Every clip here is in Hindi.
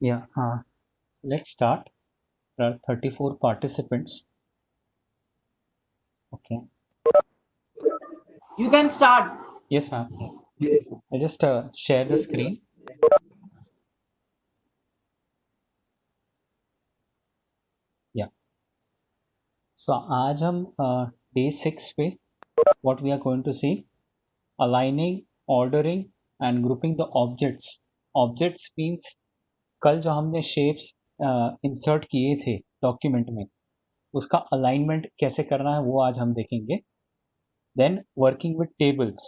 Yeah, let's start. There are 34 participants. Okay. You can start. Yes, ma'am. I just share the screen. Yeah. So आज हम day 6 पे what we are going to see aligning, ordering and grouping the objects. Objects means कल जो हमने shapes insert किए थे document में उसका alignment कैसे करना है वो आज हम देखेंगे. Then working with tables,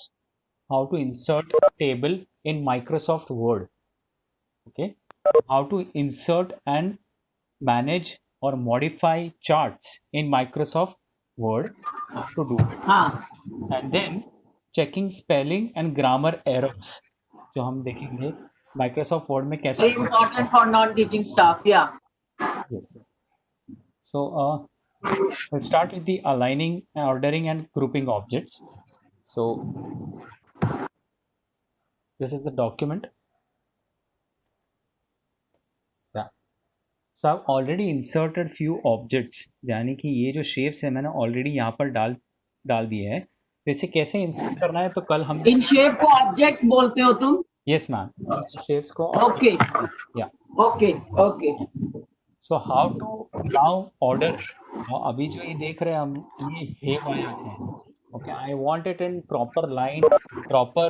how to insert table in Microsoft Word. Okay, how to insert and manage or modify charts in Microsoft Word, how to do it, हाँ. and then checking spelling and grammar errors जो हम देखेंगे Microsoft Word में कैसे Very correct important करना for non-teaching staff. Yeah. है. Yes, yes. So we'll start with the aligning, ordering and grouping objects. So this is the document. Yeah. So I've already inserted few objects, यानी कि ये जो shapes है मैंने already यहाँ पर डाल दिए हैं. तो इसे कैसे insert करना है तो कल हमने इन शेप को ऑब्जेक्ट्स बोलते हो तुम? yes ma'am, shapes को ओके. object बोलते हैं. Yeah. Okay. Okay. So how to now order. अभी जो ये देख रहे हैं हम ये haywire है. Okay, I want it in proper line, proper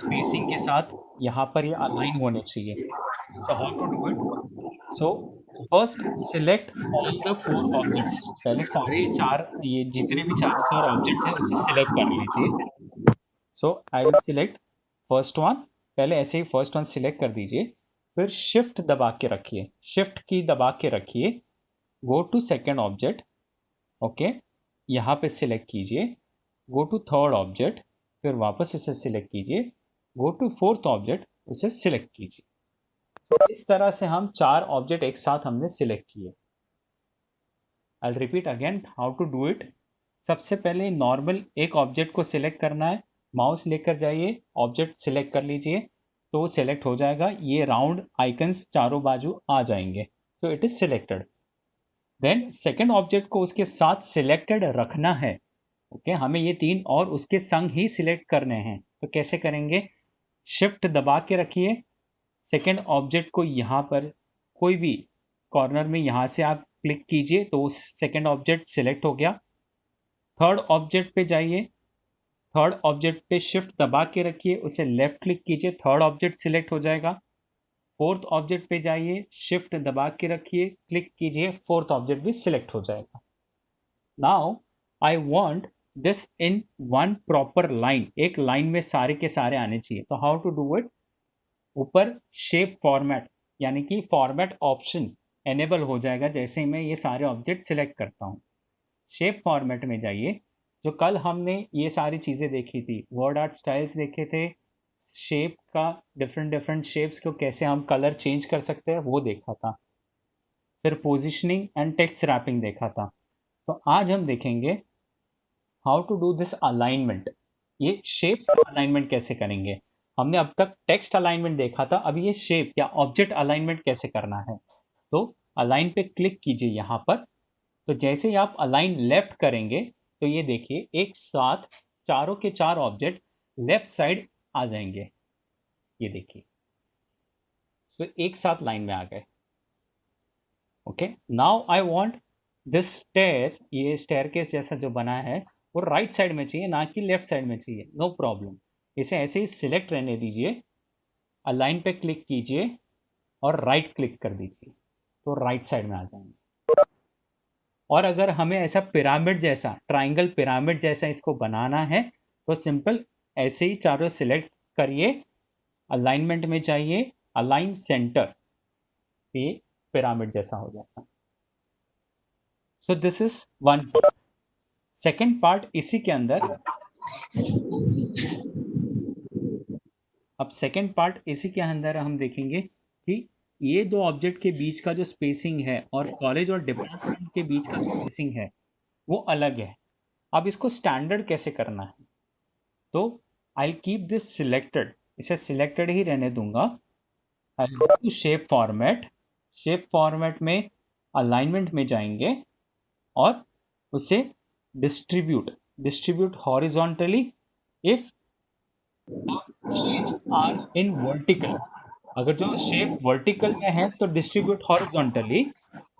spacing के साथ यहाँ पर ये align होने चाहिए. So how to do it? So first select all the 4 objects. पहले सारे चार ये जितने भी चार ऑब्जेक्ट्स हैं उसे सिलेक्ट कर लीजिए. So I will select first one. पहले ऐसे ही फर्स्ट वन सिलेक्ट कर दीजिए. फिर शिफ्ट दबा के रखिए, शिफ्ट की दबा के रखिए. Go to second object. Okay, यहाँ पे सिलेक्ट कीजिए. Go to third object. फिर वापस इसे सिलेक्ट कीजिए. गो टू फोर्थ ऑब्जेक्ट, उसे सिलेक्ट कीजिए. तो इस तरह से हम चार ऑब्जेक्ट एक साथ हमने सिलेक्ट किए. I repeat again how to do it. सबसे पहले नॉर्मल एक ऑब्जेक्ट को सिलेक्ट करना है. माउस लेकर जाइए, ऑब्जेक्ट सिलेक्ट कर लीजिए तो वो सिलेक्ट हो जाएगा. ये राउंड आइकन्स चारों बाजू आ जाएंगे. So it is selected. Then second object को उसके साथ सिलेक्टेड रखना है. ओके हमें ये तीन और उसके संग ही सिलेक्ट करने हैं. तो कैसे करेंगे? शिफ्ट दबा के रखिए. सेकेंड ऑब्जेक्ट को यहाँ पर कोई भी कॉर्नर में यहाँ से आप क्लिक कीजिए तो सेकेंड ऑब्जेक्ट सिलेक्ट हो गया. थर्ड ऑब्जेक्ट पे जाइए. थर्ड ऑब्जेक्ट पे शिफ्ट दबा के रखिए, उसे लेफ्ट क्लिक कीजिए, थर्ड ऑब्जेक्ट सिलेक्ट हो जाएगा. फोर्थ ऑब्जेक्ट पे जाइए, शिफ्ट दबा के रखिए, क्लिक कीजिए, फोर्थ ऑब्जेक्ट भी सिलेक्ट हो जाएगा. Now I want this in one proper line. एक लाइन में सारे के सारे आने चाहिए. तो हाउ टू डू इट? ऊपर शेप फॉर्मेट यानी कि फॉर्मेट ऑप्शन एनेबल हो जाएगा जैसे ही मैं ये सारे ऑब्जेक्ट सिलेक्ट करता हूँ. शेप फॉर्मेट में जाइए. जो कल हमने ये सारी चीज़ें देखी थी, वर्ड आर्ट स्टाइल्स देखे थे, शेप का डिफरेंट डिफरेंट शेप्स को कैसे हम कलर चेंज कर सकते हैं वो देखा था. फिर पोजिशनिंग एंड टेक्स्ट रैपिंग देखा था. तो आज हम देखेंगे how to do this alignment. ये शेप्स का अलाइनमेंट कैसे करेंगे. हमने अब तक टेक्स्ट अलाइनमेंट देखा था, अभी ये शेप या ऑब्जेक्ट अलाइनमेंट कैसे करना है. तो अलाइन पे क्लिक कीजिए यहाँ पर. तो जैसे ही आप अलाइन लेफ्ट करेंगे तो ये देखिए एक साथ चारों के चार ऑब्जेक्ट लेफ्ट साइड आ जाएंगे. ये देखिए, तो एक साथ लाइन में आ गए. Okay, now I want this stair. ये स्टेयर केस जैसा जो बना है वो राइट साइड में चाहिए, ना कि लेफ्ट साइड में चाहिए. नो प्रॉब्लम, इसे ऐसे ही सिलेक्ट रहने दीजिए. अलाइन पे क्लिक कीजिए और राइट क्लिक कर दीजिए तो राइट साइड में आ जाएंगे. और अगर हमें ऐसा पिरामिड जैसा, ट्राइंगल पिरामिड जैसा इसको बनाना है तो सिंपल ऐसे ही चारों सिलेक्ट करिए. अलाइनमेंट में चाहिए, अलाइन सेंटर, ये पिरामिड जैसा हो जाता है. So this is one. Second part इसी के अंदर. अब सेकेंड पार्ट इसी के अंदर हम देखेंगे कि ये दो ऑब्जेक्ट के बीच का जो स्पेसिंग है और कॉलेज और डिपार्टमेंट के बीच का स्पेसिंग है वो अलग है. अब इसको स्टैंडर्ड कैसे करना है. तो आई कीप दिस सिलेक्टेड, इसे सिलेक्टेड ही रहने दूंगा. I go to shape format, shape format में अलाइनमेंट में जाएंगे और उसे distribute horizontally if shapes are in vertical. अगर जो शेप वर्टिकल में है तो डिस्ट्रीब्यूट हॉरिजॉन्टली,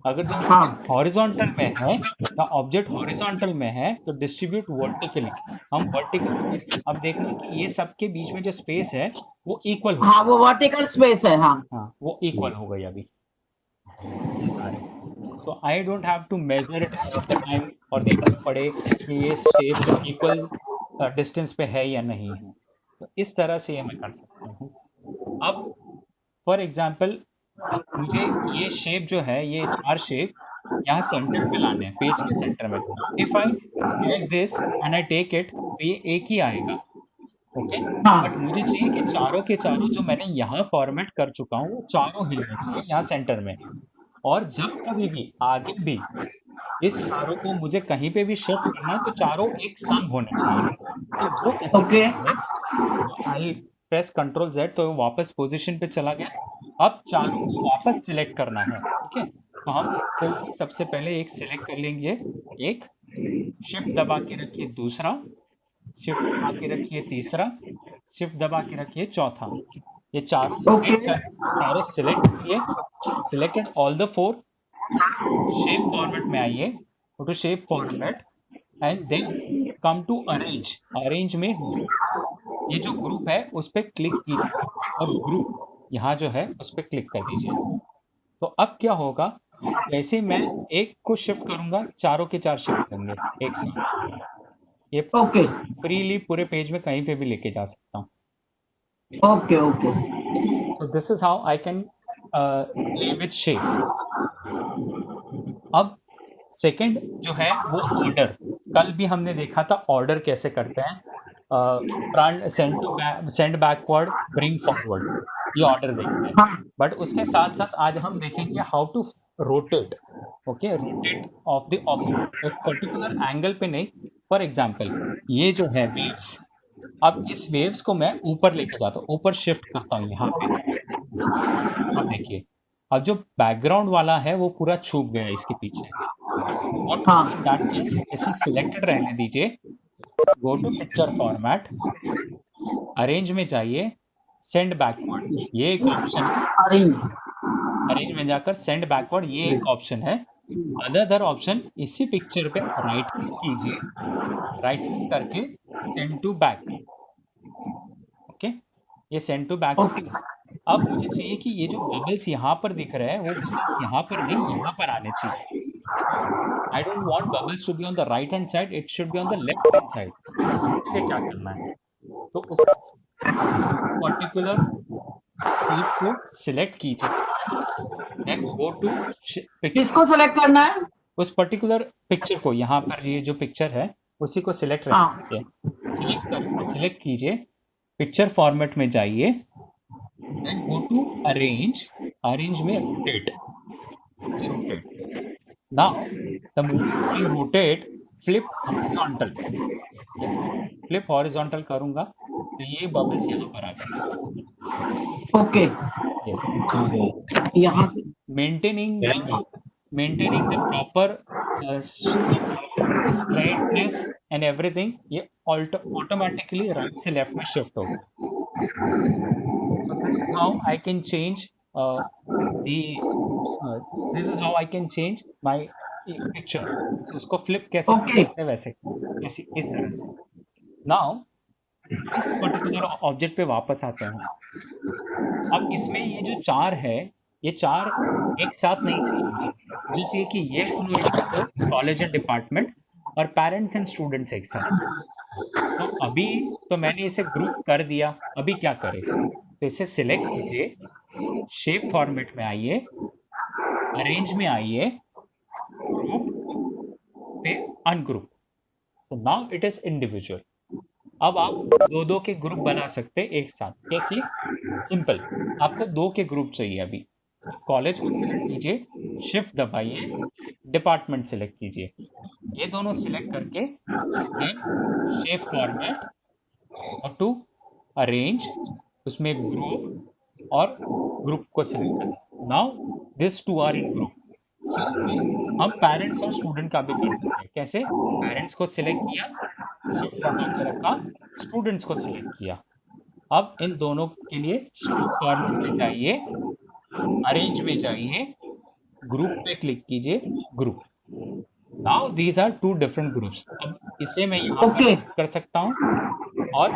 अगर जो हाँ हॉरिजॉन्टल में है या ऑब्जेक्ट हॉरिजॉन्टल में है तो डिस्ट्रीब्यूट वर्टिकली। हम वर्टिकल स्पेस, अब देखना कि ये सबके बीच में जो स्पेस है वो इक्वल हो, हाँ, वो वर्टिकल स्पेस है। हाँ हाँ वो इक्वल हो गई अभी ये सारे। So I don't have to measure it all the time और देखना पड़े कि ये शेप इक्वल डिस्टेंस पे है या नहीं है। तो इस तरह से ये मैं कर सकता हूँ। अब फॉर एग्जांपल मुझे ये शेप जो है, ये चार शेप यहाँ सेंटर पे लाने हैं, पेज के सेंटर में। If I select this and I take it तो ये एक ही आएगा, ओके। बट हाँ मुझे चाहिए कि चारों के चारों जो मैंने यहाँ फॉर्मेट कर चुका हूँ वो चारों हिलने चाहिए यहाँ सेंटर में। और जब कभी भी आगे भी इस चारों को मुझे कहीं पे भी शिफ्ट करना है तो चारों एक संग होने चाहिए। तो वो कैसे ओके करना है, तो आई प्रेस कंट्रोल जेड तो वो वापस पोजीशन पे चला गया। अब चारों को वापस सिलेक्ट करना है, ठीक है। तो हम कोई भी सबसे पहले एक सिलेक्ट कर लेंगे, एक शिफ्ट दबा के रखिए, दूसरा शिफ्ट दबा के रखिए, तीसरा शिफ्ट दबा के रखिए, चौथा। ये चारों ओके सिलेक्ट कर, चारों सिलेक्ट किए, selected all the four. Shape format में आइए, go to shape format and then come to arrange. Arrange में ये जो ग्रुप है उस पर क्लिक कीजिए और ग्रुप यहाँ जो है उस पर क्लिक कर दीजिए। तो अब क्या होगा, जैसे मैं एक को शिफ्ट करूंगा चारों के चार शिफ्ट होंगे एक साथ। ये ओके फ्रीली पूरे पेज में कहीं पे भी लेके जा सकता हूँ। Okay okay so this is how I can play with shapes. अब सेकंड जो है वो ऑर्डर। कल भी हमने देखा था ऑर्डर कैसे करते हैं, front, send backward, bring forward, ये ऑर्डर देखते हैं। हाँ बट उसके साथ साथ आज हम देखेंगे how to rotate, okay, rotate of the object एक पर्टिकुलर एंगल पे नहीं। फॉर एग्जाम्पल ये जो है वेव्स, अब इस वेव्स को मैं ऊपर लेके जाता हूँ, ऊपर शिफ्ट करता हूँ यहाँ पे। अब देखिए, अब जो बैकग्राउंड वाला है वो पूरा छुप गया इसके पीछे। व्हाट टू डू इन हाँ दैट केस, इसे सिलेक्टेड रहने दीजिए, go to picture format, arrange में जाइए, सेंड बैकवर्ड, ये एक ऑप्शन है। अरेंज अरेंज में जाकर सेंड बैकवर्ड, ये एक ऑप्शन है। अदर ऑप्शन, इसी पिक्चर पे राइट क्लिक कीजिए, राइट क्लिक करके सेंड टू बैक, ओके, ये सेंड टू बैक हो ओके गया। अब मुझे चाहिए कि ये जो बबल्स यहाँ पर दिख रहे हैं वो बबल्स यहाँ पर नहीं, यहाँ पर आने चाहिए। तो I don't want bubbles to be on the right hand side, it should be on the left hand side. उसके लिए क्या करना है, तो इस पर्टिकुलर शेप को सिलेक्ट कीजिए, देन गो टू पिक्चर, किसको सेलेक्ट करना है? उस पर्टिकुलर पिक्चर को, यहाँ पर ये जो पिक्चर है उसी को सिलेक्ट रख हाँ लीजिए। सिलेक्ट कीजिए, पिक्चर फॉर्मेट में जाइए, then go to arrange, arrange में rotate, rotate. Now the moment I rotate, flip horizontal, flip horizontal करूंगा तो ये बबल्स यहाँ पर आ गए। ओके यस, यहाँ से maintaining the proper straightness and everything, ये ऑटोमेटिकली राइट से लेफ्ट में शिफ्ट होगा। So this is how I can change the this is how I can change my picture। उसको फ्लिप कैसे कर ओके सकते हैं वैसे, कैसे इस तरह से। नाउ इस पर्टिकुलर ऑब्जेक्ट पे वापस आते हैं। अब इसमें ये जो चार है, ये चार एक साथ नहीं चाहिए मुझे। मुझे चाहिए कि ये दोनों एक साथ हो, कॉलेज एंड डिपार्टमेंट, और पेरेंट्स एंड स्टूडेंट्स एक साथ। तो अभी तो मैंने इसे ग्रुप कर दिया, अभी क्या करें, तो इसे सिलेक्ट कीजिए, शेप फॉर्मेट में आइए, अरेंज में आइए, ग्रुप पे अनग्रुप। तो नाउ इट इज इंडिविजुअल। अब आप दो दो के ग्रुप बना सकते हैं एक साथ, कैसे, सिंपल। आपको दो के ग्रुप चाहिए अभी, कॉलेज को सिलेक्ट कीजिए, शिफ्ट दबाइए, डिपार्टमेंट सिलेक्ट कीजिए, ये दोनों सिलेक्ट करके देन शेप फॉर्मेट और टू अरेंज, उसमें ग्रुप, और ग्रुप को सिलेक्ट करना है। Now this two are in group. Same way हम पेरेंट्स और स्टूडेंट का भी कर सकते हैं। कैसे? पेरेंट्स को सिलेक्ट किया, शिफ्ट हटा के रखा, स्टूडेंट्स को सिलेक्ट किया। अब इन दोनों के लिए शो कॉर्नर में जाइए, अरेंज में जाइए, ग्रुप पे क्लिक कीजिए, group. Now these are two different groups. अब इसे मैं यहाँ पर ओके शिफ्ट कर सकता हूँ और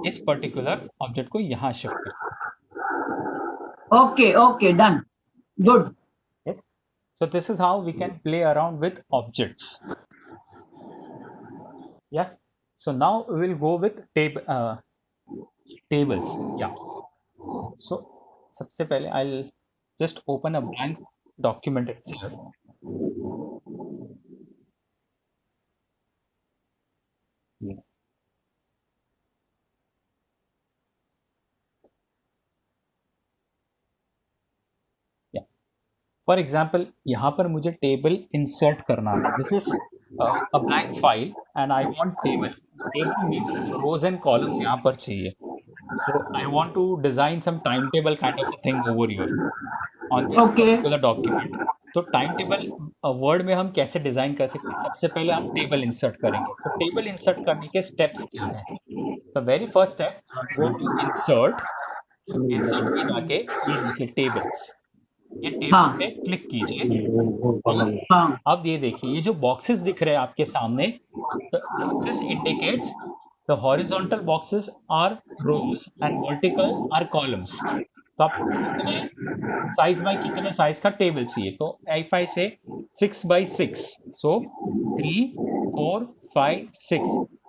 इस पर्टिकुलर ऑब्जेक्ट को यहाँ शिफ्ट कर सकता ओके ओके डन हूँ। Good Yes. So this is how we can play around with objects. Yeah. So now we will go with tables. Yeah. So सबसे पहले I'll just open a blank document itself. Yeah. Yeah. For example, यहाँ पर मुझे टेबल इंसर्ट करना है. This is a blank file and I want table. Table means rows and columns यहाँ पर चाहिए. So I want to design some timetable kind of a thing over here on this okay particular document. तो टाइम टेबल वर्ड में हम कैसे डिजाइन कर सकते हैं? सबसे पहले हम टेबल इंसर्ट करेंगे. तो टेबल इंसर्ट करने के स्टेप्स क्या हैं? The very first step, go to insert. Insert में जाके ये देखिए टेबल्स, ये टेबल हाँ पे क्लिक कीजिए. हाँ अब ये देखिए, ये जो बॉक्सेस दिख रहे हैं आपके सामने, the boxes indicates the horizontal boxes are rows and vertical are columns. तो आपको कितने साइज बाय कितने साइज का टेबल चाहिए? तो i5 से 6x6. सो 3 4 5 6.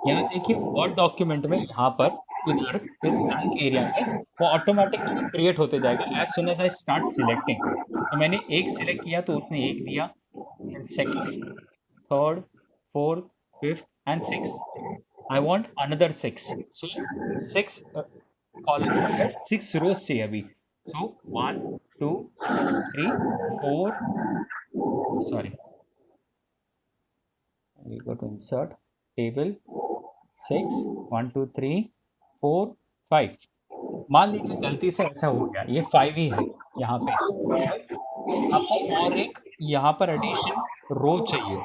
यहाँ देखिए वर्ड डॉक्यूमेंट में यहाँ पर इधर इस ब्लैंक एरिया में वो ऑटोमेटिकली क्रिएट होते जाएगा as soon as I start selecting. तो मैंने एक सिलेक्ट किया तो उसने एक दिया, second, third, fourth, fifth and six. I want another 6. So 6 columns है, 6 रोज चाहिए अभी. सो 1 2 3 4, sorry, we go to insert table 6 1 2 3 4 5. मान लीजिए गलती से ऐसा हो गया, ये 5 ही है यहाँ पे. आपको और एक यहाँ पर एडिशन रो चाहिए.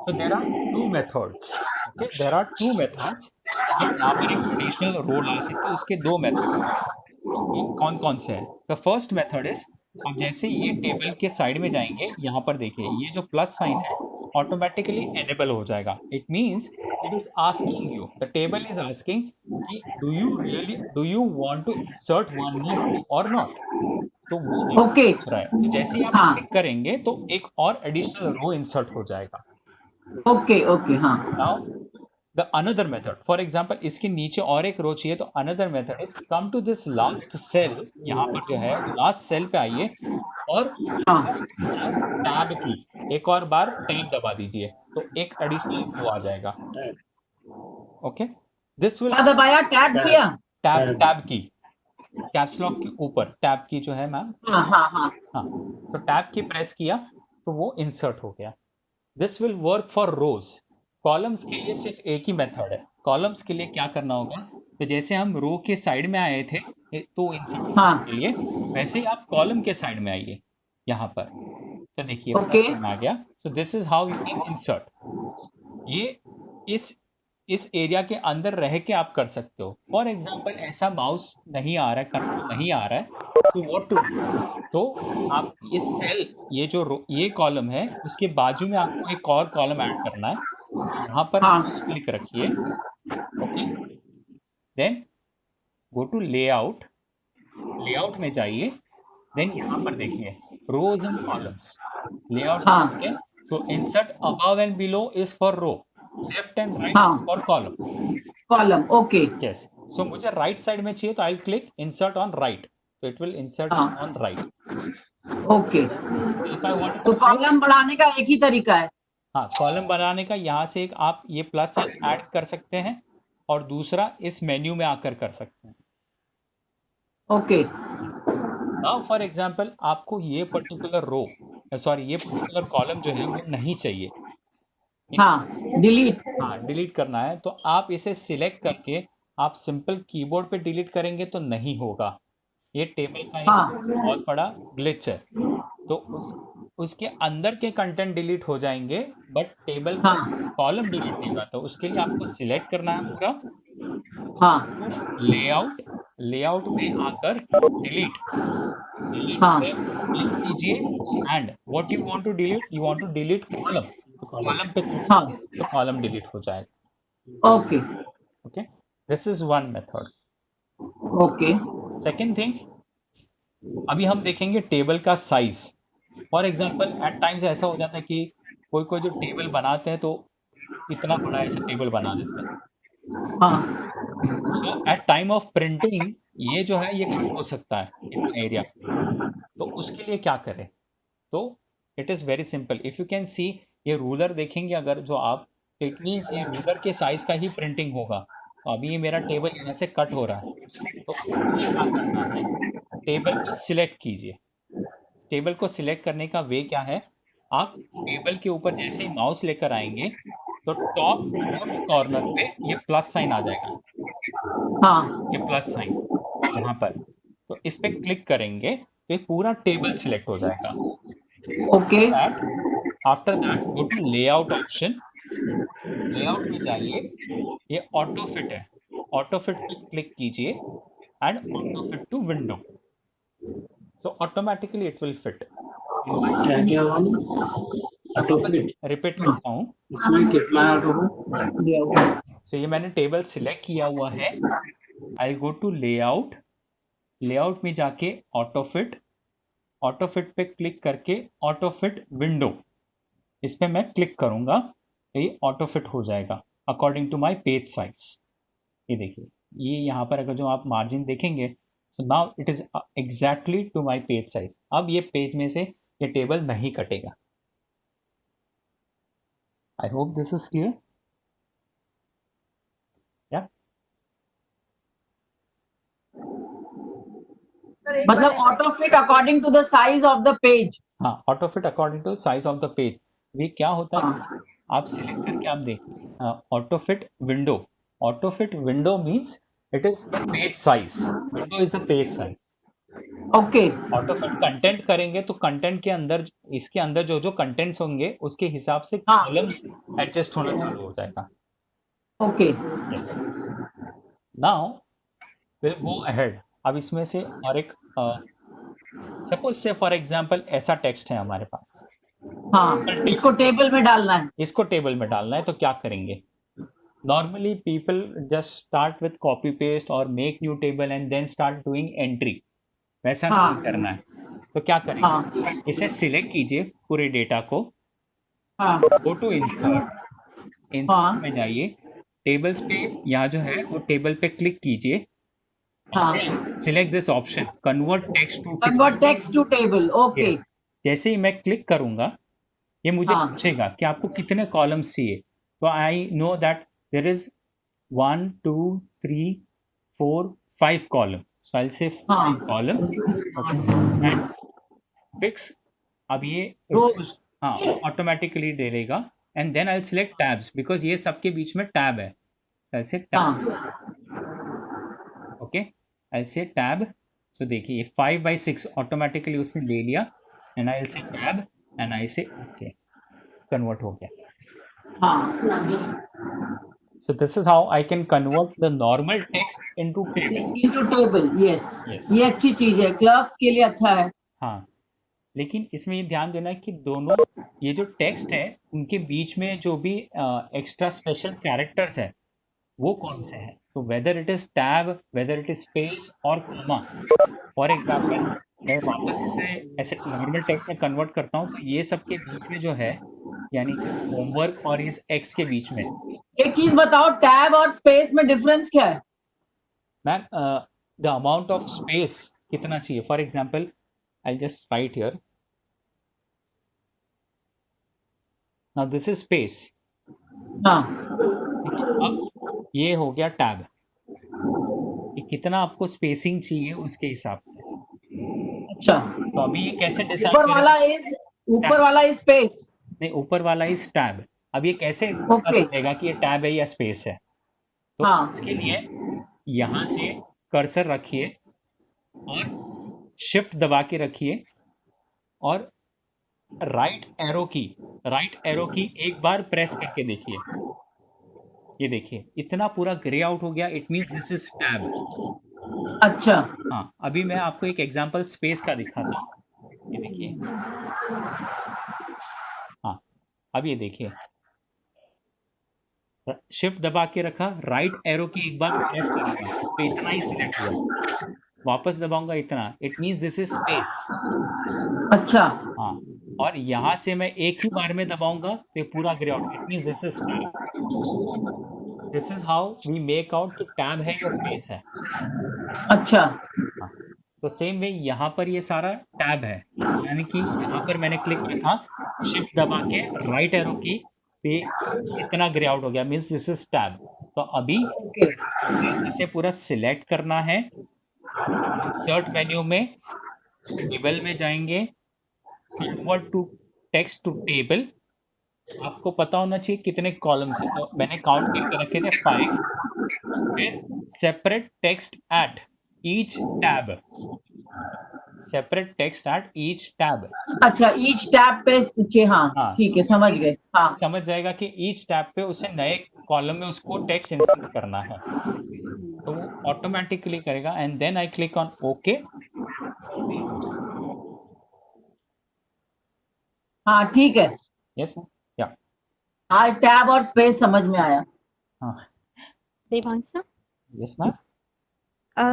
So there are two methods. Okay, there are two methods. हम यहाँ पर एक एडिशनल रो ला सकते हैं. उसके दो मेथड हैं. ये कौन कौन से हैं? द फर्स्ट मेथड इज, अब जैसे ये टेबल के साइड में जाएंगे, यहाँ पर देखिए ये जो प्लस साइन है ऑटोमेटिकली एनेबल हो जाएगा. It means it is asking you, the table is asking कि do you want to insert one more row और नॉट. तो वो आपको ओके पूछ रहा है. तो जैसे ही आप हाँ क्लिक करेंगे तो एक और एडिशनल रो इंसर्ट हो जाएगा. ओके ओके हाँ now the another method, for example इसके नीचे और एक रो चाहिए, तो another method is come to this last cell. यहाँ पर जो है लास्ट सेल पे आइए और हाँ जस्ट प्रेस टैब की, एक और बार टैब दबा दीजिए तो एक एडिशनल रो आ जाएगा. ओके, दिस विल क्या दबाया टैब किया टैब की, कैप्स लॉक के ऊपर टैब की जो है मैम. हाँ हाँ हाँ हाँ, तो टैब की प्रेस किया तो वो इंसर्ट हो गया. This will work for rows. Columns के लिए सिर्फ एक ही मेथड है. कॉलम्स के लिए क्या करना होगा? तो जैसे हम रो के साइड में आए थे तो इंसर्ट हाँ के लिए, वैसे ही आप कॉलम के साइड में आइए यहाँ पर. तो देखिए ओके प्लस आ गया. So this is how you can insert. ये इस एरिया के अंदर रह के आप कर सकते हो. फॉर एग्जाम्पल ऐसा माउस नहीं आ रहा है, कंट्रोल नहीं आ रहा है, तो व्हाट टू डू? तो आप इस सेल, ये कॉलम है, उसके बाजू में आपको एक और कॉलम ऐड करना है. यहाँ पर हाँ माउस क्लिक रखिए. Okay, then go to layout. Layout में जाइए, देन यहाँ पर देखिए रोज एंड कॉलम्स. लेआउट हाँ में तो insert above and below is for row, left and right हाँ is for column. Column okay yes. So मुझे राइट साइड में चाहिए तो I click insert on right, तो इट विल इंसर्ट हाँ on right. Okay if I want तो टू, कॉलम बढ़ाने का एक ही तरीका है हाँ, कॉलम बनाने का यहाँ से एक आप ये प्लस साइन ऐड कर सकते हैं और दूसरा इस मेन्यू में आकर कर सकते हैं. ओके नाउ फॉर एग्जांपल आपको ये पर्टिकुलर रो, सॉरी ये पर्टिकुलर कॉलम जो है वो नहीं चाहिए. हाँ डिलीट हाँ, डिलीट करना है तो आप इसे सिलेक्ट करके आप सिंपल कीबोर्ड पे डिलीट करेंगे तो नहीं होगा, ये टेबल का एक हाँ बहुत बड़ा ग्लिच है। तो उसके अंदर के कंटेंट डिलीट हो जाएंगे, बट टेबल का हाँ कॉलम डिलीट नहीं होगा। तो उसके लिए आपको सिलेक्ट करना है पूरा, हाँ लेआउट, लेआउट में आकर डिलीट, डिलीट हाँ पे क्लिक कीजिए, and what you want to delete, you want to delete column, तो कॉलम पे क्लिक हाँ कीजिए तो कॉलम डिलीट हो जाएगा। Okay okay, this is one method. Okay second thing, अभी हम देखेंगे टेबल का size. For example at times ऐसा हो जाता है कि कोई कोई जो टेबल बनाते हैं तो इतना बड़ा ऐसा टेबल बना देते हैं। हाँ सो एट टाइम ऑफ प्रिंटिंग ये जो है ये कट हो सकता है इतना एरिया। तो उसके लिए क्या करें? तो it is very simple, if you can see, ये रूलर देखेंगे अगर जो आप, इट मीन्स ये रूलर के साइज का ही प्रिंटिंग होगा। तो अभी ये मेरा टेबल यहाँ से कट हो रहा है, तो इसके लिए क्या करना है, टेबल को सिलेक्ट कीजिए। टेबल को सिलेक्ट करने का वे क्या है, आप टेबल के ऊपर जैसे ही माउस लेकर आएंगे तो टॉप लेफ्ट कॉर्नर पे ये प्लस साइन आ जाएगा, हाँ ये प्लस साइन यहाँ पर। तो इस पे क्लिक करेंगे तो ये पूरा टेबल सिलेक्ट हो जाएगा। Okay after that go to layout option, layout में जाइए, ये ऑटो फिट है, ऑटो फिट पे क्लिक कीजिए and auto fit to window, so automatically it will fit in my क्या क्या टेबल वाला साइज। मैं ऑटो वापस फिट रिपीट करता हूँ। इसमें कितना ऑटो हो सो ये मैंने टेबल सिलेक्ट किया हुआ है, आई गो टू लेआउट, लेआउट में जाके ऑटो फिट, ऑटो फिट पे क्लिक करके ऑटो फिट विंडो, इस पे मैं क्लिक करूंगा तो ये ऑटो फिट हो जाएगा according to my page size. ये देखिए, ये यहाँ पर अगर जो आप मार्जिन देखेंगे, so now it is exactly to my page size. अब ये पेज में से ये टेबल नहीं कटेगा। I hope this is clear. या मतलब auto fit according to the size of the page हाँ, auto fit according to size of the page. ये क्या होता है, हाँ आप सिलेक्ट करके आप देखिए auto fit window, auto fit window means it is the page size, window is the page size. Okay auto fit content करेंगे तो कंटेंट के अंदर, इसके अंदर जो जो कंटेंट्स होंगे उसके हिसाब से हाँ कॉलम्स एडजस्ट होना चालू हो जाएगा। Okay yes, now will go ahead. अब इसमें से और एक, सपोज से फॉर एग्जांपल ऐसा टेक्स्ट है हमारे पास, सिंपल हाँ इसको टेक्स्ट, टेबल में डालना है इसको टेबल में डालना है, तो क्या करेंगे? Normally people just start with copy paste और make new table and then start doing entry, वैसा नहीं हाँ करना है। तो क्या करेंगे, हाँ इसे सिलेक्ट कीजिए पूरे डेटा को, हाँ गो टू इंसर्ट, इंसर्ट हाँ में जाइए, टेबल्स पे यहाँ जो है वो टेबल पे क्लिक कीजिए, एंड हाँ then select this option convert text to table. Convert text to table okay yes, जैसे ही मैं क्लिक करूंगा ये मुझे हाँ पूछेगा कि आपको कितने कॉलम्स चाहिए। तो I know that there is 1 2 3 4 5 column, so I say 5 हाँ कॉलम। ओके, एंड फिक्स, अब ये रोज हाँ वो ऑटोमेटिकली दे देगा। And then I select tabs because ये सबके बीच में टैब है, आई से टैब। हाँ ओके, आई से टैब। सो देखिए 5/6 ऑटोमेटिकली उसने ले लिया, एंड आई से tab and I say okay, convert हो गया। हाँ So this is how I can convert the normal text into table. Into table yes Yes. ये अच्छी चीज है क्लर्क्स के लिए अच्छा है हाँ, लेकिन इसमें ये ध्यान देना है कि दोनों ये जो टेक्स्ट है उनके बीच में जो भी एक्स्ट्रा स्पेशल कैरेक्टर्स है वो कौन से हैं। तो whether it is tab, whether it is space और कॉमा। फॉर एग्जाम्पल मैं वापस इसे ऐसे नॉर्मल टेक्स्ट में कन्वर्ट करता हूँ, तो ये सब के बीच में जो है, यानी कि होमवर्क और इस एक्स के बीच में, एक चीज बताओ टैब और स्पेस में डिफरेंस क्या है ma'am the amount of space कितना चाहिए। For example I just right here, now this is space, हाँ ठीक है। अब ये हो गया टैब, कि कितना आपको स्पेसिंग चाहिए उसके हिसाब से। अच्छा तो अभी ये कैसे डिसाइड ऊपर करें? वाला इज ऊपर टैब, वाला इज स्पेस नहीं ऊपर वाला इज टैब। अब ये कैसे पता ओके चलेगा कि ये टैब है या स्पेस है? तो हाँ उसके लिए यहाँ से कर्सर रखिए और शिफ्ट दबा के रखिए और राइट एरो की एक बार प्रेस करके देखिए। ये देखिए इतना पूरा ग्रे आउट हो गया, it means this is tab. अच्छा। हाँ, अभी मैं आपको एक एग्जांपल स्पेस का दिखाता हूँ। ये देखिए, हाँ, अब ये देखिए, शिफ्ट दबा के रखा, राइट एरो की एक बार प्रेस करूंगा तो इतना ही सिलेक्ट हुआ, वापस दबाऊंगा इतना, it means this is space. अच्छा। हाँ, और यहाँ से मैं एक ही बार में दबाऊंगा तो ये पूरा grey out, it means this is tab. This is how we make out कि टैब है या स्पेस है। अच्छा। हाँ, तो सेम वे यहाँ पर ये सारा टैब है, यानी कि यहाँ पर मैंने क्लिक किया, शिफ्ट दबा के राइट एरो की पे इतना ग्रे आउट हो गया, मीन्स दिस इज टैब। तो अभी ओके। मुझे इसे पूरा सिलेक्ट करना है। इंसर्ट मेन्यू में टेबल में जाएंगे, convert to text to table. आपको पता होना चाहिए कितने कॉलम्स है, तो मैंने काउंट करके रखे थे 5। फिर separate text at each tab, separate text at each tab. अच्छा, ईच टैब पे हाँ, हाँ, ठीक है, समझ मीन्स गए। हाँ। समझ जाएगा कि ईच टैब पे उसे नए कॉलम में उसको टेक्स्ट इंसर्ट करना है, तो वो ऑटोमेटिकली करेगा। And then I click on okay, ये हो जाएगा। हाँ, ठीक है। यस या हाँ, टैब और स्पेस समझ में आया। हाँ, Devansha, yes ma'am.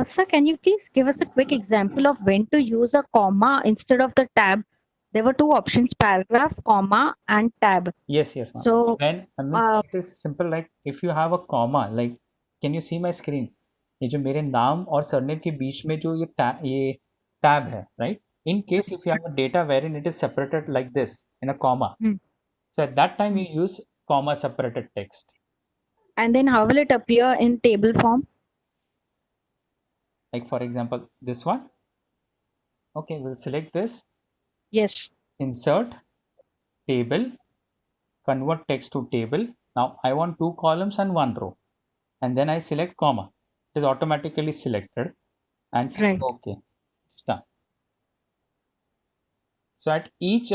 sir, can you please give us a quick example of when to use a comma instead of the tab? There were two options, paragraph, comma, and tab. Yes, yes, ma'am. So, Then means it is simple, like if you have a comma, like can you see my screen? ये जो मेरे नाम और सरनेम के बीच में जो ये टैब है, right? In case if you have a data wherein it is separated like this in a comma, so at that time you use comma separated text. and then how will it appear in table form? Like for example, this one. Okay, we'll select this, Yes. insert, table, convert text to table. Now I want 2 columns and 1 row, and then I select comma. It is automatically selected and say Right. okay, it's done. So at each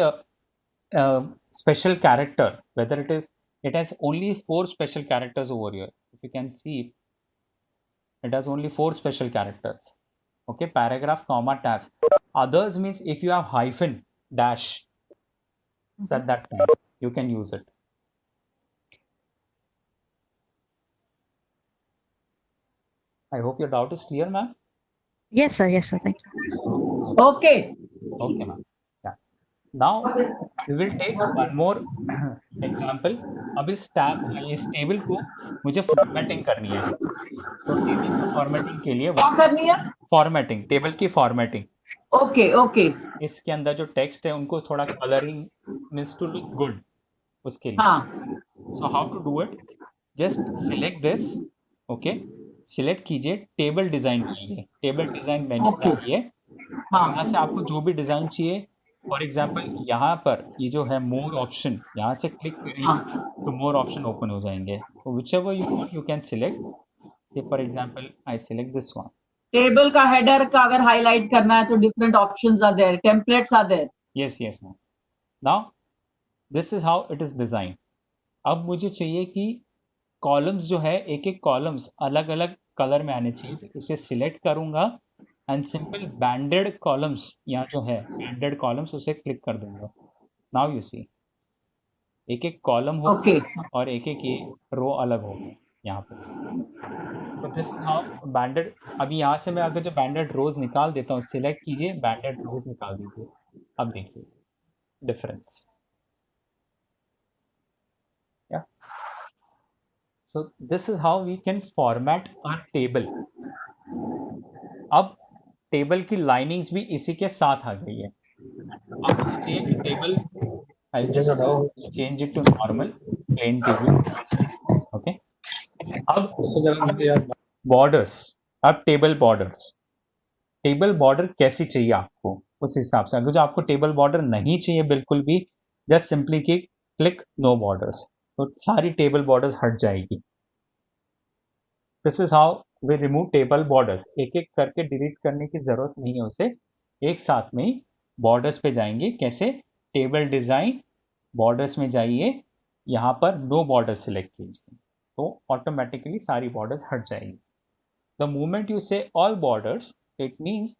special character, whether it has only 4 special characters over here. If you can see, it has only 4 special characters. Okay, paragraph, comma, tabs. Others means if you have hyphen, dash, so at that time you can use it. I hope your doubt is clear, ma'am. Yes, sir. Yes, sir. Thank you. Okay. Okay, ma'am. Yeah. Now we will take one more example. अब इस टेबल को मुझे फॉर्मेटिंग करनी है, तो टेबल की फॉर्मेटिंग के लिए क्या करनी है? फॉर्मेटिंग, टेबल की फॉर्मेटिंग। Okay, okay. इसके अंदर जो टेक्स्ट है उनको थोड़ा colouring means to look good, उसके लिए। हाँ। So how to do it, just select this, okay, select कीजिए, टेबल डिजाइन कीजिए, टेबल डिजाइन मेन्यू में Okay. आइए, हाँ। यहाँ से आपको जो भी डिजाइन चाहिए, फॉर एग्जांपल यहाँ पर ये जो है मोर ऑप्शन, यहाँ से क्लिक करेंगे हाँ। तो मोर ऑप्शन ओपन हो जाएंगे, तो whichever you want you can select. Say for example I select this one. Table का हेडर का अगर हाईलाइट करना है तो different options are there, templates are there. Yes yes ma'am. Now this is how it is design. अब मुझे चाहिए कि कॉलम्स जो है, एक एक कॉलम्स अलग अलग कलर में आने चाहिए, तो इसे सिलेक्ट करूंगा एंड सिंपल बैंडेड कॉलम्स, यहाँ जो है बैंडेड कॉलम्स, उसे क्लिक कर दूंगा। नाउ यू सी एक एक कॉलम हो ओके। और एक एक ये रो अलग हो गए यहाँ पे। तो दिस इज हाउ बैंडेड। अभी यहाँ से मैं अगर जो बैंडेड रोज निकाल देता हूँ, सिलेक्ट कीजिए, बैंडेड रोज निकाल दीजिए, अब देखिए difference. Yeah. So this is how we can format our table. अब टेबल की लाइनिंग्स भी इसी के साथ आ गई है। अब मुझे चाहिए कि table, I just change it to normal plain table, okay. अब बॉर्डर्स, अब टेबल बॉर्डर्स, टेबल बॉर्डर कैसी चाहिए आपको, उस हिसाब से। अगर जो आपको टेबल बॉर्डर नहीं चाहिए बिल्कुल भी, जस्ट सिंपली की क्लिक नो बॉर्डर्स, तो सारी टेबल बॉर्डर्स हट जाएगी। This is how we remove table borders, एक एक करके डिलीट करने की ज़रूरत नहीं है उसे, एक साथ में ही बॉर्डर्स पे जाएंगे। कैसे? टेबल डिज़ाइन, बॉर्डर्स में जाइए, यहाँ पर नो बॉर्डर सिलेक्ट कीजिए, तो ऑटोमेटिकली सारी बॉर्डर्स हट जाएगी। द मोमेंट यू से ऑल बॉर्डर्स, इट मीन्स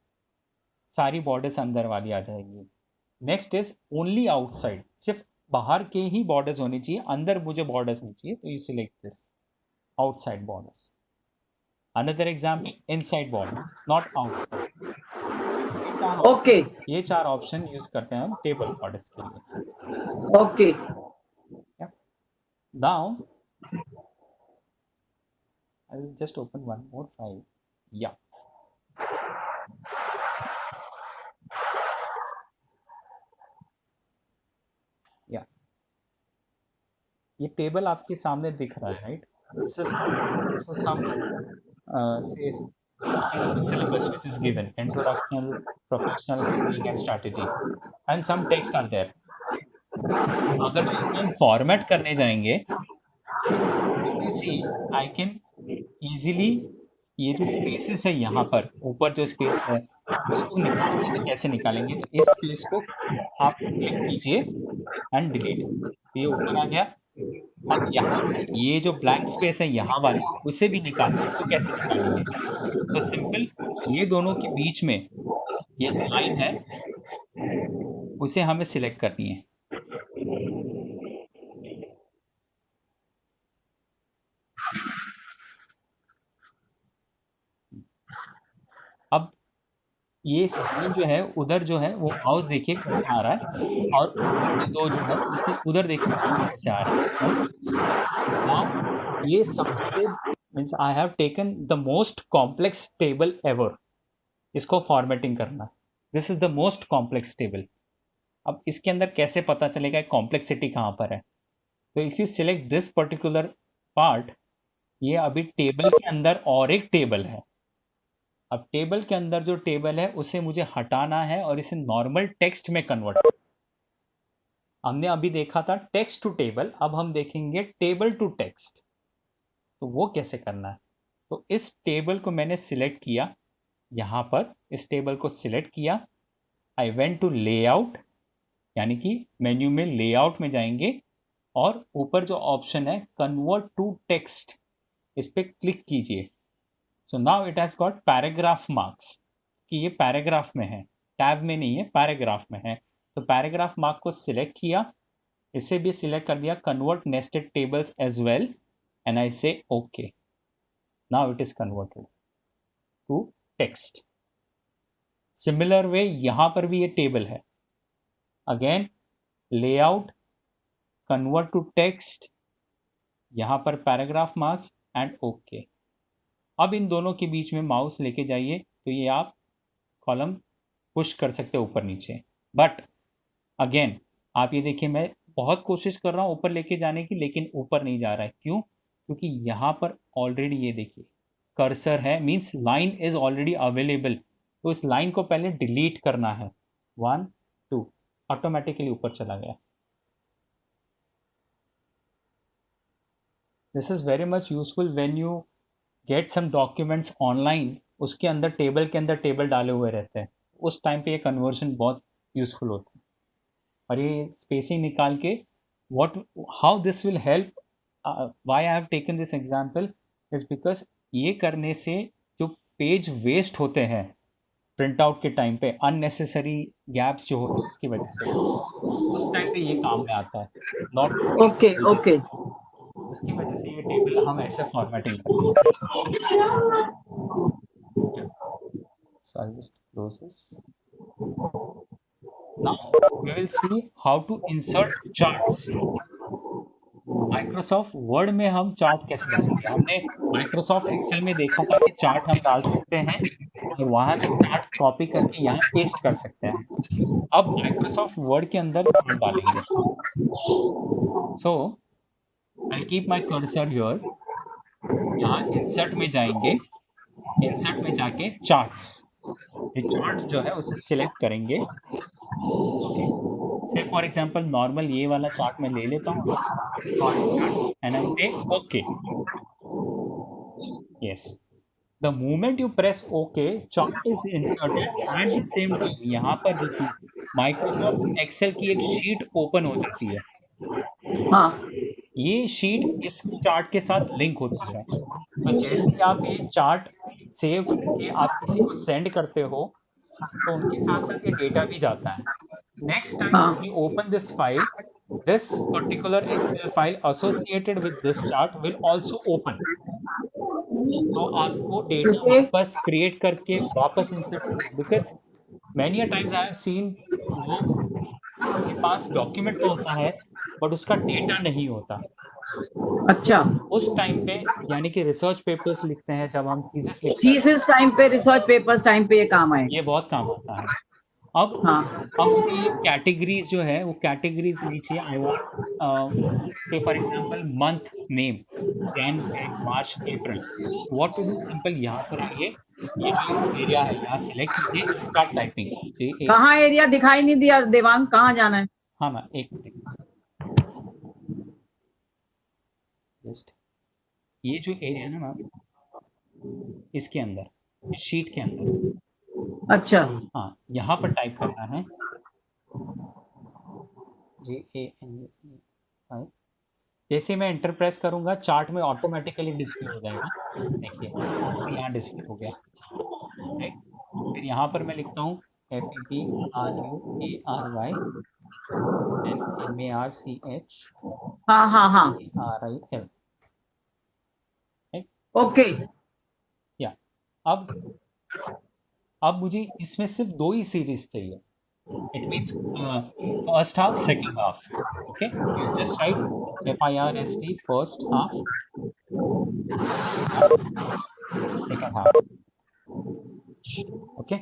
सारी बॉर्डर्स अंदर वाली आ जाएगी। नेक्स्ट इज ओनली आउटसाइड, सिर्फ बाहर के ही बॉर्डर्स होने चाहिए, अंदर मुझे बॉर्डर्स नहीं चाहिए, तो you select this outside borders. Another example, inside borders, not outside. Okay. ये चार ऑप्शन यूज करते हैं हम टेबल बॉर्डर्स के लिए। Okay. Now I will just open one more file. Yeah. Yeah. ये टेबल आपके सामने दिख रहा है, right? This is some says kind of a syllabus which is given: introduction, professional thinking and strategy, and some text are there. अगर जैसे हम फॉर्मेट करने जाएंगे, if you see, I can easily ये जो स्पेसेस है यहाँ पर ऊपर जो स्पेस है उसको निकालेंगे, तो कैसे निकालेंगे? तो इस स्पेस को आप क्लिक कीजिए एंड डिलीट, ये ऊपर आ गया। अब यहाँ से ये जो ब्लैंक स्पेस है यहाँ वाली, उसे भी निकालना है, तो कैसे निकालेंगे? तो सिंपल, ये दोनों के बीच में ये जो लाइन है उसे हमें सिलेक्ट करनी है। अब ये सेगमेंट जो है उधर जो है वो माउस देखिए कैसे आ रहा है, और ऊपर के दो जो है उससे उधर देखिए माउस कैसे आ रहा है। नाउ ये सबसे means I have taken the most complex table ever, इसको फॉर्मेटिंग करना, this is the most complex table. अब इसके अंदर कैसे पता चलेगा कॉम्प्लेक्सिटी कहाँ पर है? तो if you select this particular part, ये अभी टेबल के अंदर और एक टेबल है। अब टेबल के अंदर जो टेबल है उसे मुझे हटाना है और इसे नॉर्मल टेक्स्ट में कन्वर्ट। हमने अभी देखा था टेक्स्ट टू टेबल, अब हम देखेंगे टेबल टू टेक्स्ट। तो वो कैसे करना है? तो इस टेबल को मैंने सिलेक्ट किया, यहाँ पर इस टेबल को सिलेक्ट किया, आई वेंट टू लेआउट, यानी कि मेन्यू में लेआउट में जाएंगे और ऊपर जो ऑप्शन है कन्वर्ट टू टेक्स्ट, इस पर क्लिक कीजिए। सो now it has got paragraph marks, कि ये पैराग्राफ में है, टैब में नहीं है, पैराग्राफ में है। तो पैराग्राफ मार्क को सिलेक्ट किया, इसे भी सिलेक्ट कर दिया, convert nested tables as well, and I say okay. Now it is converted to text. Similar way यहाँ पर भी ये टेबल है, again layout, convert to text, यहाँ पर पैराग्राफ मार्क्स एंड ओके। अब इन दोनों के बीच में माउस लेके जाइए तो ये आप कॉलम पुश कर सकते हो ऊपर नीचे। बट अगेन आप ये देखिए, मैं बहुत कोशिश कर रहा हूँ ऊपर लेके जाने की, लेकिन ऊपर नहीं जा रहा है। क्यों? क्योंकि यहाँ पर ऑलरेडी ये देखिए कर्सर है, means line is already available, तो इस लाइन को पहले डिलीट करना है। 1 2 ऑटोमेटिकली ऊपर चला गया। This is very much useful when you get some documents online, उसके अंदर टेबल के अंदर टेबल डाले हुए रहते हैं, उस टाइम पे ये कन्वर्जन बहुत यूजफुल होता है। और ये स्पेसिंग निकाल के what how this will help, why I have taken this example is because ये करने से जो पेज वेस्ट होते हैं प्रिंट आउट के टाइम पे, अननेसेसरी गैप्स जो होते हैं उसकी वजह से, उस टाइम पे ये काम में आता है। Not Okay. Okay. उसकी वजह से ये टेबल हम ऐसे फॉर्मेटिंग करते हैं। So I'll just close this. Now we will see how to insert charts. Microsoft word में हम चार्ट कैसे डालेंगे? हमने माइक्रोसॉफ्ट एक्सेल में देखा था कि चार्ट हम डाल सकते हैं और वहां से चार्ट कॉपी करके यहाँ पेस्ट कर सकते हैं। अब माइक्रोसॉफ्ट वर्ड के अंदर चार्ट डालेंगे। So I keep my cursor here, यहाँ इंसर्ट में जाएंगे, इंसर्ट में जाके चार्ट्स, ये चार्ट जो है उसे सिलेक्ट करेंगे। ओके, से फॉर एग्जांपल नॉर्मल ये वाला चार्ट मैं ले लेता हूँ and I say okay. Yes, the moment you press okay, chart is inserted at the same time यहाँ पर देखिए माइक्रोसॉफ्ट एक्सेल की एक शीट ओपन हो जाती है। हाँ ये शीट इस चार्ट के साथ लिंक होती है। तो जैसे ही आप ये चार्ट सेव करके आप किसी को सेंड करते हो तो उनके साथ साथ ये डेटा भी जाता है। नेक्स्ट टाइम हाँ you open this file, this particular Excel file associated with this chart will also open. तो आपको डेटा Okay. वापस क्रिएट करके वापस इंसर्ट करना, because many a times I have seen लोग के पास डॉक्यूमेंट तो होता है बट उसका डेटा नहीं होता। अच्छा, उस टाइम पे यानी कि रिसर्च पेपर्स लिखते हैं, जब हम थीसिस लिखते हैं, थीसिस टाइम पे, रिसर्च पेपर्स टाइम पे ये काम आएगा। ये बहुत काम आता है। अब हाँ मुझे ये कैटेगरीज जो है वो कैटेगरीज नहीं चाहिए। I want say for example month name Jan Feb March April. What to do, simple यहाँ पर आइए, ये जो एरिया है यहाँ सिलेक्ट कीजिए, स्टार्ट टाइपिंग। कहाँ एरिया दिखाई नहीं दिया देवांग, कहाँ जाना है? हाँ मैम, एक मिनट, जस्ट ये जो एरिया है ना मैम, इसके अंदर शीट के अंदर, अच्छा हाँ यहाँ पर टाइप करना है JAN। जैसे मैं एंटर प्रेस करूंगा चार्ट में ऑटोमेटिकली डिस्प्ले हो जाएगा। देखिए यहाँ डिस्प्ले हो गया, राइट। फिर यहाँ पर मैं लिखता हूँ FABRUARY MARCH हाँ हाँ हाँ RIL, ओके। या अब मुझे इसमें सिर्फ 2 ही सीरीज चाहिए। It means first half second half. Okay, just right FIRST first half second half. Okay,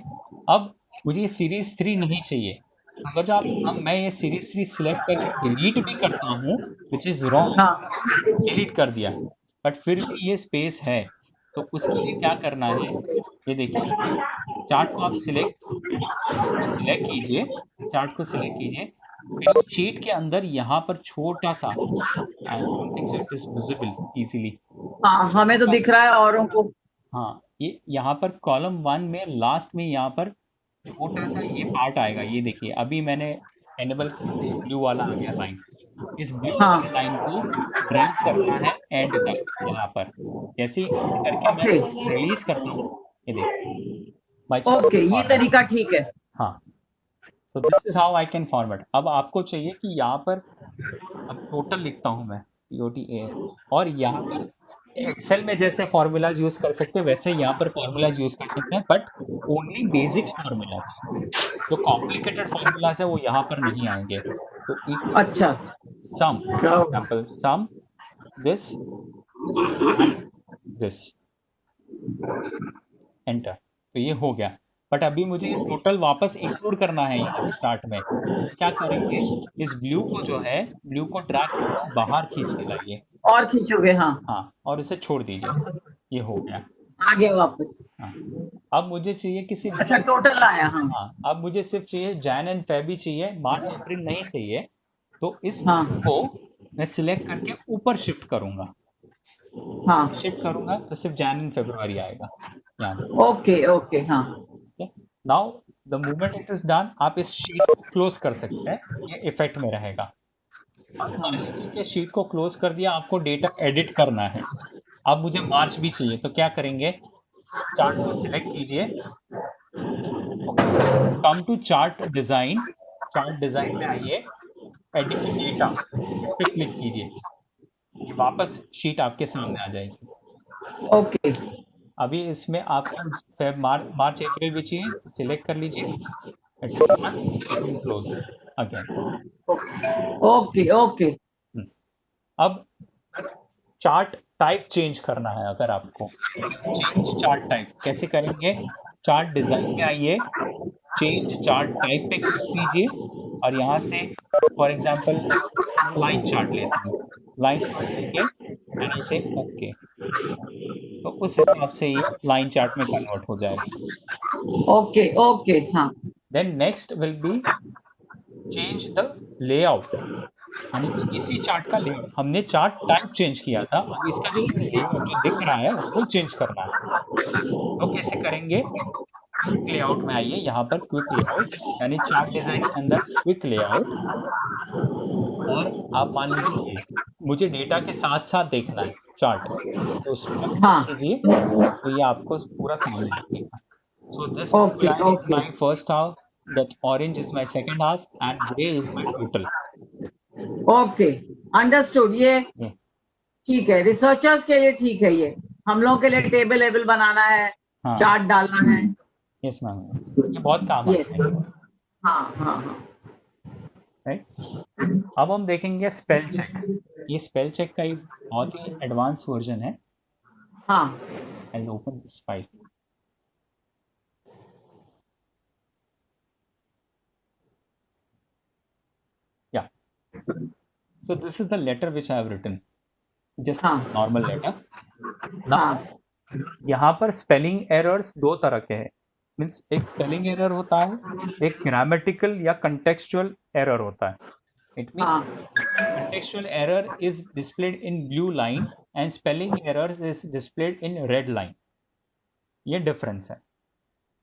अब मुझे ये सीरीज 3 नहीं चाहिए। अगर जो अब मैं ये सीरीज 3 सिलेक्ट करके डिलीट भी करता हूँ, विच इज रॉन्ग, हाँ डिलीट कर दिया, बट फिर भी ये स्पेस है, तो उसके लिए क्या करना है, ये देखिए चार्ट को आप सिलेक्ट कीजिए, चार्ट को सिलेक्ट कीजिए, फिर उस शीट के अंदर यहाँ पर छोटा सा, I don't think it is visible easily, हाँ, हमें तो दिख रहा है औरों को। हाँ ये यहाँ पर कॉलम 1 में लास्ट में यहाँ पर छोटा सा ये पार्ट आएगा, ये देखिए अभी मैंने एनेबल किया तो ये ब्लू वाला आ गया लाइन। इस ब्लू हाँ वाली लाइन को ड्रैग करना है एंड तक यहाँ पर। जैसे एंड करके मैं ओके रिलीज करता हूँ, ये देखिए बाय ओके, ये तरीका ठीक है। हाँ, so this is how I can format. अब आपको चाहिए कि यहाँ पर अब टोटल लिखता हूँ मैं TOTA, और यहाँ पर एक्सेल में जैसे फॉर्मूलाज यूज कर सकते हैं वैसे यहाँ पर फॉर्मूलाज यूज कर सकते हैं, बट ओनली बेसिक फॉर्मूलाज, जो कॉम्प्लिकेटेड फॉर्मूलाज है वो यहाँ पर नहीं आएंगे। तो इक्वल अच्छा sum, example sum this and this, enter, तो ये हो गया। बट अभी मुझे टोटल वापस इंक्लूड करना है यहाँ पे चार्ट में, तो क्या करेंगे, इस ब्लू को जो है ब्लू को ड्रैग करके बाहर खींच के लाइए, और खींचोगे? हाँ हाँ, और इसे छोड़ दीजिए, ये हो गया। आगे वापस। हाँ, अब मुझे चाहिए किसी, अच्छा टोटल आया। हाँ हाँ अब मुझे सिर्फ चाहिए जैन एंड फेब चाहिए, मार्च अप्रैल नहीं चाहिए। तो इस हाँ को मैं सिलेक्ट करके ऊपर शिफ्ट करूंगा, हाँ शिफ्ट करूंगा तो सिर्फ जैन एंड फरवरी आएगा यहाँ पे। Okay okay. हाँ now the moment it is done, आप इस शीट को क्लोज कर सकते हैं, ये इफेक्ट में रहेगा। अब मान लीजिए कि शीट को क्लोज कर दिया, आपको डेटा एडिट करना है। अब मुझे मार्च भी चाहिए, तो क्या करेंगे, चार्ट को सिलेक्ट कीजिए, come to chart design, chart design में आइए, एडिट डेटा, इस पर क्लिक कीजिए, ये वापस शीट आपके सामने आ जाएगी। ओके अभी इसमें आपको फेब मार्च अप्रैल भी चाहिए, सिलेक्ट कर लीजिए, क्लोज अगेन। Okay okay. अब चार्ट टाइप चेंज करना है, अगर आपको चेंज चार्ट टाइप कैसे करेंगे, चार्ट डिजाइन में आइए, चेंज चार्ट टाइप पे क्लिक कीजिए, और यहाँ से फॉर एग्जांपल लाइन चार्ट लेता हूँ, लाइन चार्ट लेके एंड आई से ओके, तो उस हिसाब से ये लाइन चार्ट में कन्वर्ट हो जाएगा। Okay okay. हाँ then next will be change the layout, यानी कि इसी चार्ट का लेआउट, हमने चार्ट टाइप चेंज किया था, अब इसका जो लेआउट जो दिख रहा है वो चेंज करना है। तो कैसे करेंगे? क्विक लेआउट में आइए, यहाँ पर क्विक लेआउट यानी चार्ट डिजाइन के अंदर क्विक लेआउट, और आप मान लीजिए ये मुझे डेटा के साथ साथ देखना है चार्ट, तो उस पर क्लिक हाँ, कीजिए, तो ये आपको पूरा सामने दिखेगा। So this blue okay, line is okay, my first half, that orange is my second half, and gray is my total. okay, understood. ये ये ठीक है, रिसर्चर्स के लिए ठीक है, ये हम लोगों के लिए टेबल लेवल बनाना है, हाँ, चार्ट डालना है। यस मैम, ये बहुत काम यस, आता है, हाँ हाँ हाँ, राइट। अब हम देखेंगे स्पेल चेक। ये स्पेल चेक का एक बहुत ही एडवांस वर्जन है। हाँ, आई ओपन दिस फाइल। या so this is the letter which I have written, just हाँ, normal letter. Now हाँ, यहाँ पर स्पेलिंग एरर्स दो तरह के हैं, मीन्स एक स्पेलिंग एरर होता है, एक ग्रामेटिकल या कंटेक्चुअल एरर होता है। इट मीन हाँ, contextual error is displayed in blue line and spelling error is displayed in red line. ये डिफरेंस है।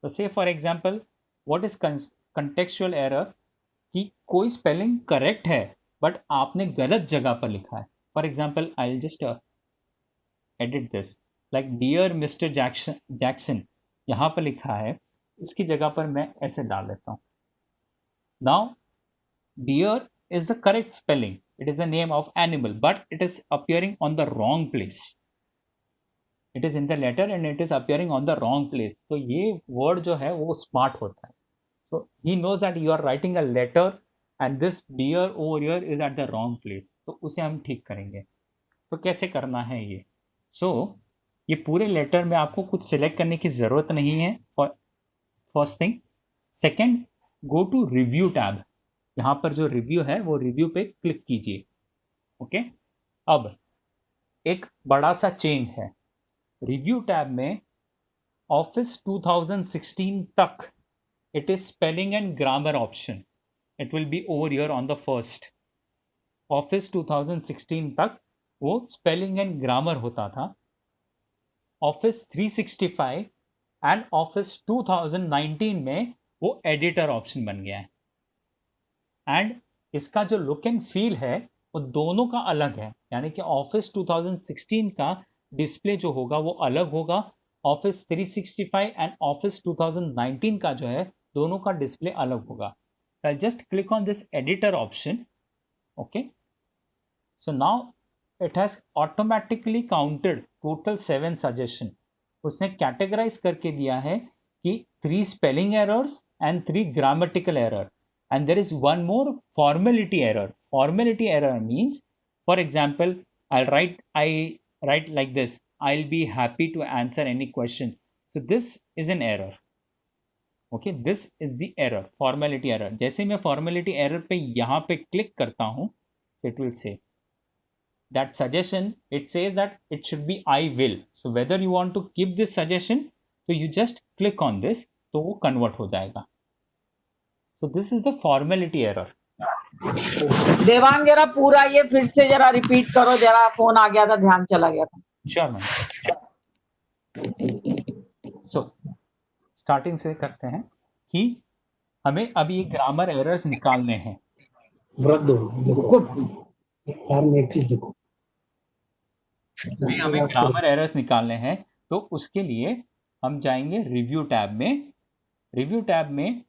तो से for example what is contextual error, कि कोई स्पेलिंग करेक्ट है बट आपने गलत जगह पर लिखा है। For example I will just edit this, like dear Mister Jackson, यहाँ पर लिखा है, इसकी जगह पर मैं ऐसे डाल देता हूँ। Now deer is the correct spelling. It is the name of animal, but it is appearing on the wrong place. It is in the letter and it is appearing on the wrong place. तो ये word जो है वो smart होता है. So he knows that you are writing a letter and this deer over here is at the wrong place. तो उसे हम ठीक करेंगे। तो कैसे करना है ये? So ये पूरे लेटर में आपको कुछ सिलेक्ट करने की ज़रूरत नहीं है। First thing. Second, go to review tab. यहाँ पर जो रिव्यू है वो रिव्यू पे क्लिक कीजिए। ओके, अब एक बड़ा सा चेंज है रिव्यू टैब में। ऑफिस 2016 तक it is spelling and grammar option, it will be over here on the first. Office 2016 तक वो स्पेलिंग एंड ग्रामर होता था। ऑफिस 365 एंड ऑफिस 2019 में वो एडिटर ऑप्शन बन गया है। एंड इसका जो लुक एंड फील है वो दोनों का अलग है, यानी कि ऑफिस 2016 का डिस्प्ले जो होगा वो अलग होगा। ऑफिस 365 एंड ऑफिस 2019 का जो है दोनों का डिस्प्ले अलग होगा। I just click on this editor option. Okay, so now it has automatically counted total 7 suggestion. उसने कैटेगराइज करके दिया है कि 3 spelling errors and 3 grammatical error, and there is one more formality error. Formality error means, for example, I write like this, I'll be happy to answer any question. So this is an error. Okay, this is the error, formality error. जैसे मैं formality error पे यहाँ पे click करता हूँ, so it will say that suggestion, it says that it should be I will. So whether you want to keep this suggestion, so you just click on this, तो वो convert हो जाएगा। So this is the formality error. Devang जरा पूरा ये फिर से जरा रिपीट करो, जरा फोन आ गया था, ध्यान चला गया था। Sure, ma'am. So स्टार्टिंग से करते हैं कि हमें अब ये ग्रामर एरर्स निकालने हैं। व्रत दो, देखो यार में एक चीज देखो, भी हमें ग्रामर एरर्स निकालने हैं, तो उसके लिए हम जाएंगे रिव्यू टैब में। रिव्यू टैब में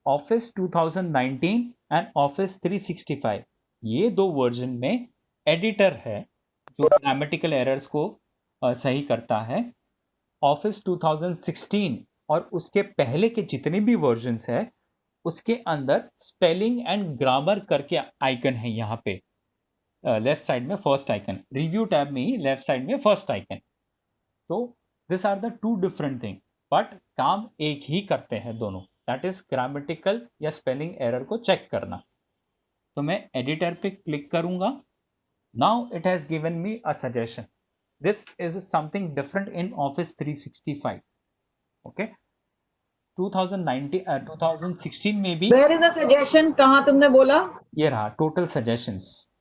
ऑफिस 2019 एंड ऑफिस 365 ये दो वर्जन में एडिटर है जो ग्रामेटिकल एरर्स को सही करता है। ऑफिस 2016 और उसके पहले के जितने भी वर्जन्स है उसके अंदर स्पेलिंग एंड ग्रामर करके आइकन है यहाँ पे लेफ्ट साइड में फर्स्ट आइकन, रिव्यू टैब में ही लेफ्ट साइड में फर्स्ट आइकन। तो this are the two different thing, but काम एक ही करते हैं दोनों, दैट इज ग्रामेटिकल या स्पेलिंग एरर को चेक करना। तो मैं एडिटर पे क्लिक करूंगा। Now it has given me a suggestion, this is something different in Office 365। Okay, 2019 2016 में भी वेयर इज द सजेशन, कहाँ तुमने बोला? ये रहा टोटल सजेशंस,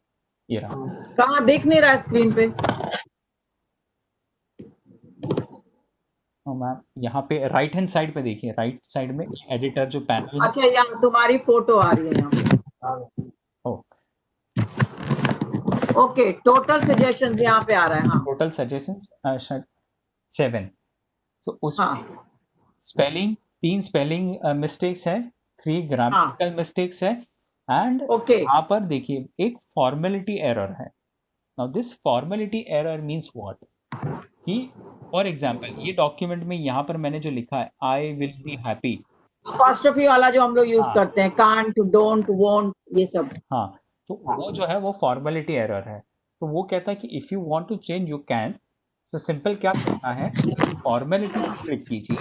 ये रहा। कहाँ दिख नहीं रहा है स्क्रीन पे? मैम यहाँ पे राइट हैंड साइड पे देखिए, राइट साइड में एडिटर जो पैनल है। अच्छा, यहाँ तुम्हारी फोटो आ रही है यहाँ। ओ ओके, टोटल सजेशंस यहाँ पे आ रहा है। हाँ टोटल सजेशंस 7। सो उस हाँ स्पेलिंग 3 स्पेलिंग मिस्टेक्स है, 3 ग्रामेटिकल मिस्टेक्स है, एंड ओके यहाँ पर देखिए एक फॉर्मेलिटी एरर है। Now this formality error means what, कि फॉर एग्जांपल ये डॉक्यूमेंट में यहाँ पर मैंने जो लिखा है I will be happy, apostrophe वाला जो हम लोग यूज हाँ करते हैं, कांट, डोंट, वोंट, ये सब। हाँ, तो वो जो है वो फॉर्मेलिटी एरर है। तो वो कहता है कि if you want to change you can. तो सिंपल क्या करना है, फॉर्मेलिटी पे क्लिक कीजिए,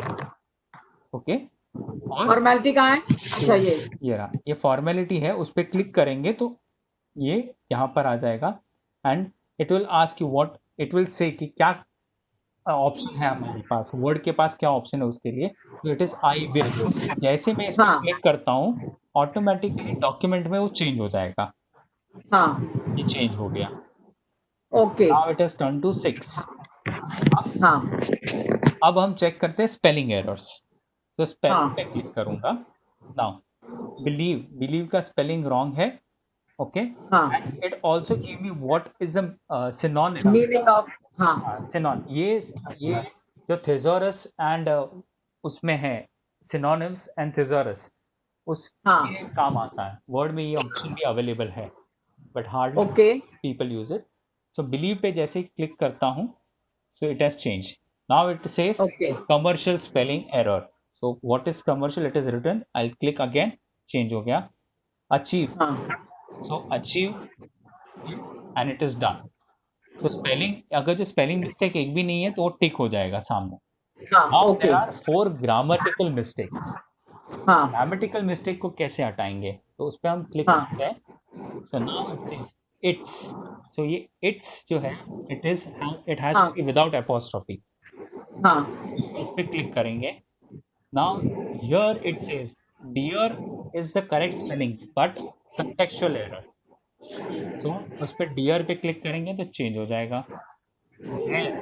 ओके, और फॉर्मेलिटी कहाँ है? अच्छा, ये रहा, ये फॉर्मेलिटी है, उस पर क्लिक करेंगे तो ये यहाँ पर आ जाएगा, and it will ask you what, it will say कि क्या ऑप्शन है हमारे पास, वर्ड के पास क्या ऑप्शन है उसके लिए। तो इट इज आई विल। जैसे मैं इस पर हाँ क्लिक करता हूँ ऑटोमेटिकली डॉक्यूमेंट में वो चेंज हो जाएगा। हाँ ये चेंज हो गया। Okay now it is turn to 6। हाँ अब हम चेक करते हैं स्पेलिंग एरर्स। तो स्पेलिंग पे हाँ क्लिक करूंगा। नाउ बिलीव का स्पेलिंग रॉन्ग है, ओके, हाँ and it also give me what is a synonym. Meaning of, हाँ सिनोन ये जो थेसोरस एंड उसमें है, सिनोनिम्स एंड थेसोरस, उसके हाँ काम आता है। वर्ड में ये ऑप्शन भी अवेलेबल है, but hardly okay people use it. So believe पे जैसे क्लिक करता हूँ, so it has changed. Now it says okay commercial spelling error. So what is commercial, it is written, I'll click again, change हो गया। achieve, हाँ so achieve and it is done. So spelling, अगर जो spelling mistake एक भी नहीं है तो वो टिक हो जाएगा सामने। हाँ Now okay there are 4 grammatical mistake। हाँ grammatical mistake को कैसे हटाएंगे, तो उस पर हम क्लिक हाँ करते हैं। So now it says its, so ये its जो है it is, it has हाँ to be without apostrophe। हाँ इस पे क्लिक करेंगे। Now here it says dear is the correct spelling but contextual error। So उस पे dear पे क्लिक करेंगे तो चेंज हो जाएगा। Then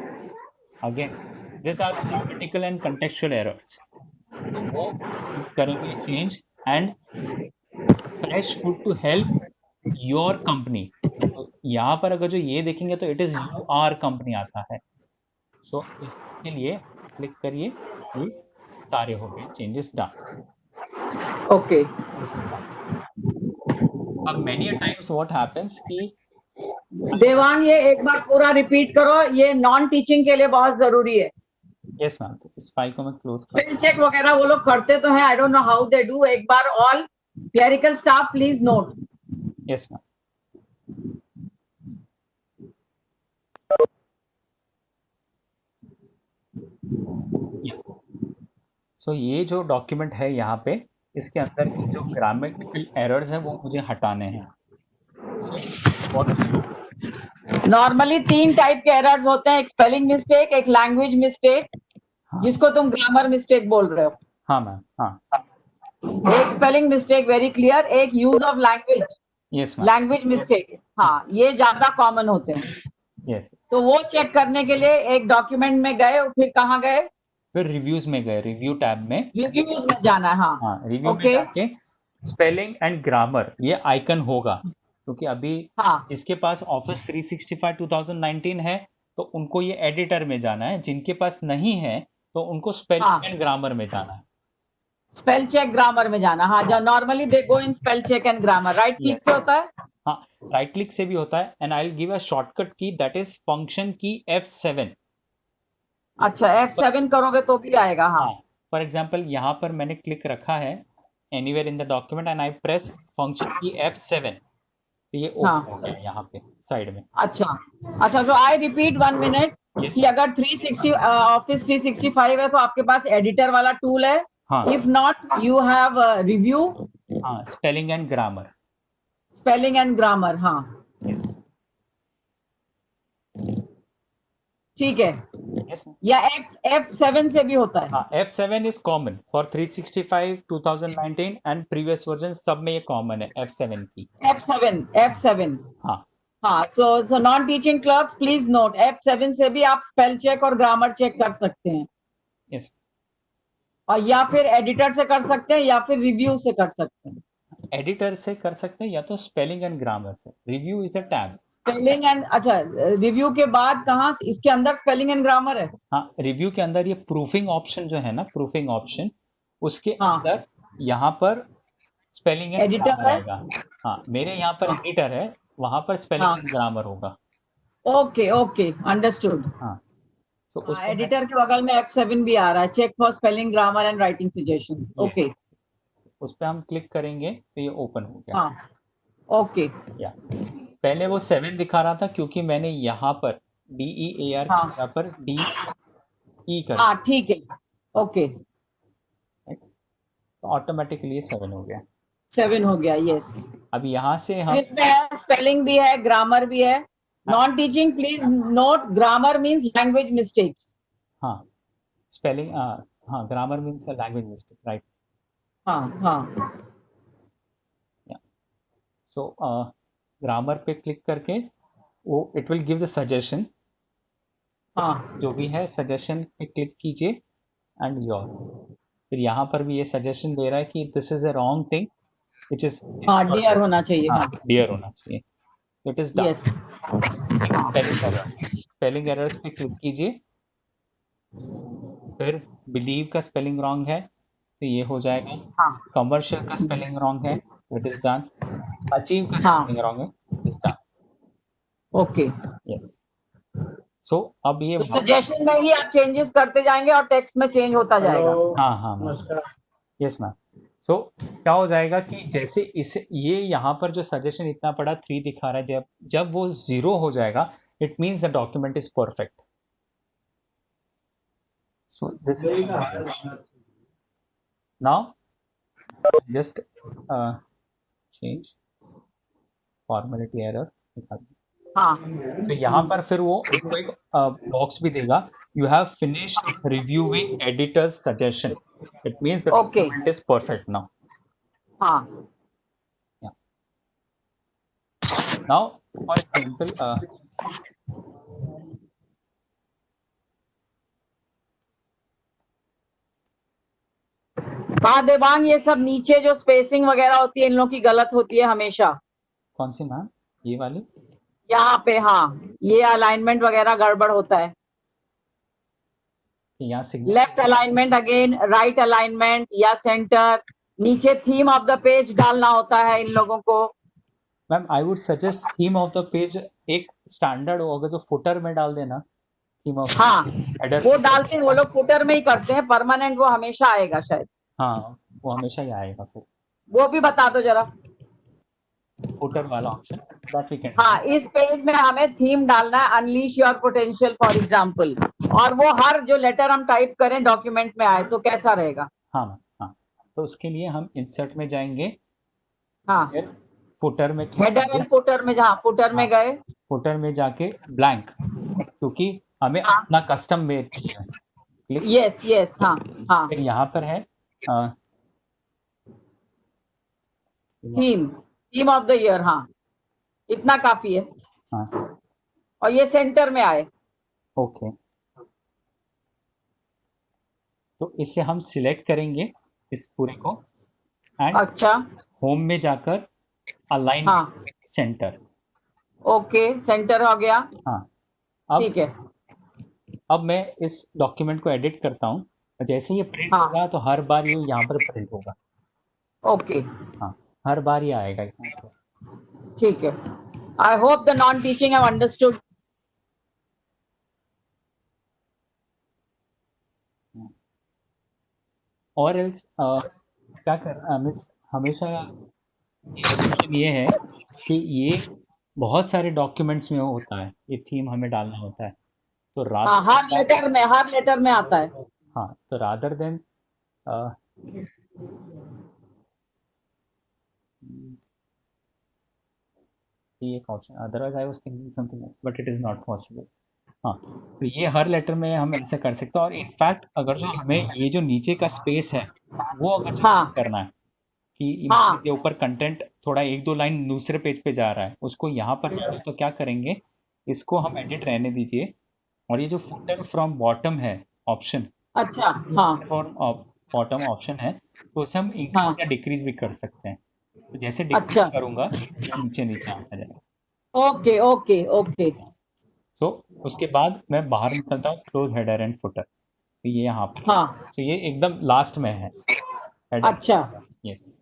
again these are the grammatical and contextual errors। तो वो करेंगे change, and fresh food to help your company। तो यहाँ पर अगर जो ये देखेंगे तो it is you are company आता है। सो इसके लिए क्लिक करिए, ये सारे हो गए changes done. Okay this is done. अब मेनी टाइम्स व्हाट हैपेंस कि देवांग, ये एक बार पूरा रिपीट करो, ये नॉन टीचिंग के लिए बहुत जरूरी है। यस मैम, तो इस फाइल को मैं क्लोज कर, स्पेल चेक वगैरह वो लोग करते तो हैं, I don't know how they do. एक बार all clerical staff please note. Yes ma'am. सो ये जो डॉक्यूमेंट है यहाँ पे, इसके अंदर की जो ग्रामेटिकल एरर्स हैं वो मुझे हटाने हैं। So what to do. Normally 3 type के एरर्स होते हैं, एक स्पेलिंग मिस्टेक, एक लैंग्वेज मिस्टेक, हाँ जिसको तुम ग्रामर मिस्टेक बोल रहे हो, हाँ मैम, हाँ एक स्पेलिंग मिस्टेक वेरी क्लियर, एक use of language, yes ma'am, language mistake. हाँ, ये ज्यादा कॉमन होते हैं। यस। तो वो चेक करने के लिए एक डॉक्यूमेंट में गए, फिर कहाँ गए? फिर रिव्यूज में गए, रिव्यू टैब में। रिव्यूज में जाना है। हाँ हाँ, रिव्यू में ओके जाके स्पेलिंग एंड ग्रामर ये आइकन होगा, क्योंकि अभी हाँ जिसके पास ऑफिस 365 2019 है तो उनको ये एडिटर में जाना है, जिनके पास नहीं है तो उनको स्पेलिंग हाँ एंड ग्रामर में जाना है। स्पेल चेक ग्रामर में जाना। हाँ, जो normally they go in spell check and grammar, right click yes, से होता है। हाँ, राइट क्लिक से भी होता है, and I will give a shortcut की, दैट इज फंक्शन की F7। अच्छा, F7 करोगे तो भी आएगा। हाँ हाँ, फॉर एग्जाम्पल यहाँ पर मैंने क्लिक रखा है anywhere in the document and I press function की F7, तो ये ओपन हो हाँ गया यहाँ पे साइड में। अच्छा अच्छा, तो आई रिपीट 1 मिनट यस कि अगर 360 ऑफिस 365 है तो आपके पास एडिटर वाला टूल है। हाँ if not, you have review, हाँ, spelling and grammar. Spelling and grammar. हाँ यस, ठीक है। यस या F7 से भी होता है? हाँ, F7 is common for 365 2019 and previous version, सब में ये कॉमन है F7 की। F7 हाँ हाँ, so non teaching clerks please note, F7 से भी आप स्पेल चेक और ग्रामर चेक कर सकते हैं, यस, और या फिर एडिटर से कर सकते हैं या फिर रिव्यू से कर सकते हैं। एडिटर से कर सकते हैं या तो स्पेलिंग एंड ग्रामर से। Review is a tab. Spelling and, अच्छा, रिव्यू के बाद कहाँ इसके अंदर स्पेलिंग एंड ग्रामर है? हाँ, रिव्यू के अंदर ये प्रूफिंग ऑप्शन जो है ना, प्रूफिंग ऑप्शन, उसके हाँ, अंदर यहाँ पर स्पेलिंग एंड एडिटर ग्रामर है। आएगा। हाँ, मेरे यहाँ पर हाँ एडिटर है, वहाँ पर स्पेलिंग हाँ, एंड ग्रामर होगा। Okay okay, understood. हाँ, तो उस हाँ, पर मैं, एडिटर के बगल में F7 भी आ रहा है, check for spelling grammar and writing suggestions. Yes, okay, उस पर हम क्लिक करेंगे तो ये ओपन हो गया। हाँ, ओके, या पहले वो 7 दिखा रहा था क्योंकि मैंने यहाँ पर DEAR की हाँ जगह पर DE कर हाँ, ठीक है, ओके, दिया, तो ऑटोमेटिकली ये 7 हो गया। 7 हो गया, यस। अब यहाँ से फिर हम, इसमें स्पेलिंग भी है, ग्रामर भी है। हाँ non teaching please note, grammar means language mistakes. हाँ, स्पेलिंग, हाँ, grammar means language mistake, right. हाँ हाँ सो ग्रामर पे क्लिक करके वो it will give the suggestion, हाँ जो भी है सजेशन पे क्लिक कीजिए एंड योर। फिर यहाँ पर भी ये सजेशन दे रहा है कि this is a wrong thing which is हाँ, डियर इनपरफेक्ट। होना चाहिए, हाँ, हाँ, डियर होना चाहिए। It is done. Yes, spelling errors, spelling errors पे क्लिक कीजिए, फिर बिलीव का स्पेलिंग रॉन्ग है तो ये हो जाएगा। हाँ कमर्शियल का स्पेलिंग रॉन्ग है, इट इज डन। अचीव का स्पेलिंग हाँ, रॉन्ग है, it is done. Okay. Yes, so अब ये तो सजेशन में ही आप चेंजेस करते जाएंगे और टेक्स्ट में चेंज होता हेलो, जाएगा। हाँ हाँ मैम, नमस्कार। Yes ma'am. सो क्या हो जाएगा कि जैसे इस ये यहाँ पर जो सजेशन इतना बड़ा 3 दिखा रहा है, जब जब वो 0 हो जाएगा, it means the document is perfect. So this यही इज कहा। Now just change formality error दिखा। हाँ तो यहाँ पर फिर वो आपको एक बॉक्स भी देगा, you have finished reviewing editors suggestion, it means the okay, document is perfect now. हाँ नाउ फॉर एग्जाम्पल, हाँ देवांग, ये सब नीचे जो स्पेसिंग वगैरह होती है इन लोगों की गलत होती है हमेशा। कौन सी मैम, ये वाली? यहाँ पे हाँ, ये अलाइनमेंट वगैरह गड़बड़ होता है। कि यहाँ left signature, alignment again, right alignment या सेंटर, नीचे थीम ऑफ द पेज डालना होता है इन लोगों को। Ma'am I would suggest theme of the page एक स्टैंडर्ड होगा जो फुटर में डाल देना, थीम ऑफ हाँ, हेडर वो फुटर। डालते हैं, वो लोग फुटर में ही करते हैं, परमानेंट वो हमेशा आएगा शायद। हाँ, वो हमेशा ही आएगा फिर, वो भी बता दो जरा। फुटर वाला ऑप्शन, दैट वी कैन। हाँ, इस पेज में हमें थीम डालना है, unleash your potential for example, और वो हर जो लेटर हम टाइप करें डॉक्यूमेंट में आए तो कैसा रहेगा? हाँ मैम, हाँ, तो उसके लिए हम इंसर्ट में जाएंगे, फिर हाँ, फुटर में क्लिक हेडर कीजिए। एंड फुटर में, जहाँ फुटर हाँ, में गए। फुटर में जाके ब्लैंक, क्योंकि हमें हाँ, अपना कस्टम मेड चाहिए, क्लिक। यस यस, हाँ हाँ, फिर यहाँ पर है theme, theme of the year, हाँ, इतना काफी है। हाँ, और ये सेंटर में आए। ओके, तो इसे हम सिलेक्ट करेंगे इस पूरे को, एंड अच्छा, होम में जाकर अलाइनमेंट हाँ, सेंटर। ओके, सेंटर हो गया, हाँ, अब ठीक है, अब मैं इस डॉक्यूमेंट को एडिट करता हूँ, जैसे ये प्रिंट हाँ, होगा तो हर बार ये यहाँ पर प्रिंट होगा। ओके, हाँ, हर बार ये आएगा यहाँ पर। ठीक है। I hope the non teaching have understood. और एल्स क्या कर मीन्स हमेशा एक क्वेश्चन ये है कि ये बहुत सारे डॉक्यूमेंट्स में होता है, ये थीम हमें डालना होता है, तो हाँ, रात, हर लेटर में आता है। हाँ, तो रादर देन ये एक option, otherwise I was thinking something but it is not possible. हाँ, तो ये हर लेटर में हम ऐसे कर सकते हैं। और इनफैक्ट अगर जो हमें ये जो नीचे का स्पेस है वो अगर जो हाँ करना है कि हाँ के ऊपर कंटेंट थोड़ा एक दो लाइन दूसरे पेज पे जा रहा है, उसको यहाँ पर लाना है, तो क्या करेंगे, इसको हम एडिट रहने दीजिए। और ये जो फुटर फ्रॉम बॉटम है ऑप्शन, अच्छा हाँ फ्रॉम बॉटम ऑप्शन है, तो उसे हम हाँ इंक्रीज या डिक्रीज भी कर सकते हैं। तो जैसे डिक्रीज अच्छा करूंगा वो नीचे नीचे आता जाएगा। ओके ओके ओके सो उसके बाद मैं बाहर निकलता हूँ, क्लोज हेडर एंड फुटर, तो ये यहाँ पर, हाँ तो ये एकदम लास्ट में है हेडर। अच्छा yes,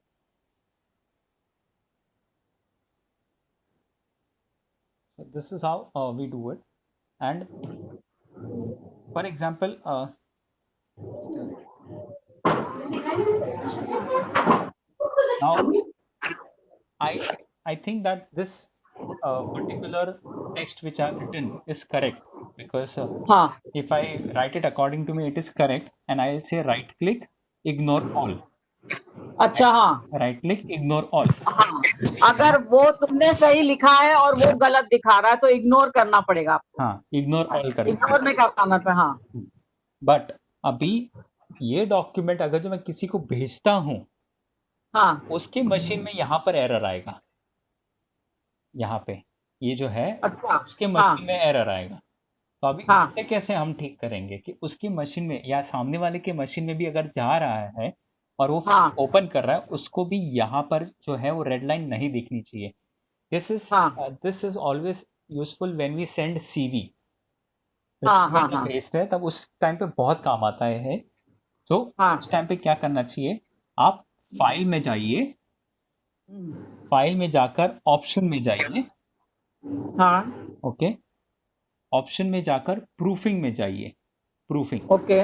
so this is how we do it. And for example, now I I think that this particular text which I've written is correct, because हाँ if I write it according to me, it is correct, and I'll say right click, ignore all. अच्छा हाँ Right click, ignore all. हाँ अगर वो तुमने सही लिखा है और वो गलत दिखा रहा है तो इग्नोर करना पड़ेगा आपको। हाँ, ignore all कर देना। इग्नोर में करना पे हाँ बट अभी ये डॉक्यूमेंट अगर जो मैं किसी को भेजता हूँ, हाँ उसके मशीन में यहाँ पर एरर आएगा, यहाँ पे ये जो है अच्छा उसके हाँ मशीन में एरर आएगा। तो अभी हाँ उसे कैसे हम ठीक करेंगे कि उसकी मशीन में या सामने वाले के मशीन में भी अगर जा रहा है और वो हाँ ओपन कर रहा है, उसको भी यहाँ पर जो है वो रेड लाइन नहीं दिखनी चाहिए। हाँ this is always useful when we send CV. हाँ रिज्यूमे हाँ जब हाँ भेजते हैं तब उस टाइम पे बहुत काम आता है। तो हाँ उस टाइम पे क्या करना चाहिए, आप फाइल में जाइए, फाइल में जाकर ऑप्शन में जाइए, हाँ ओके, ऑप्शन में जाकर प्रूफिंग में जाइए, प्रूफिंग, ओके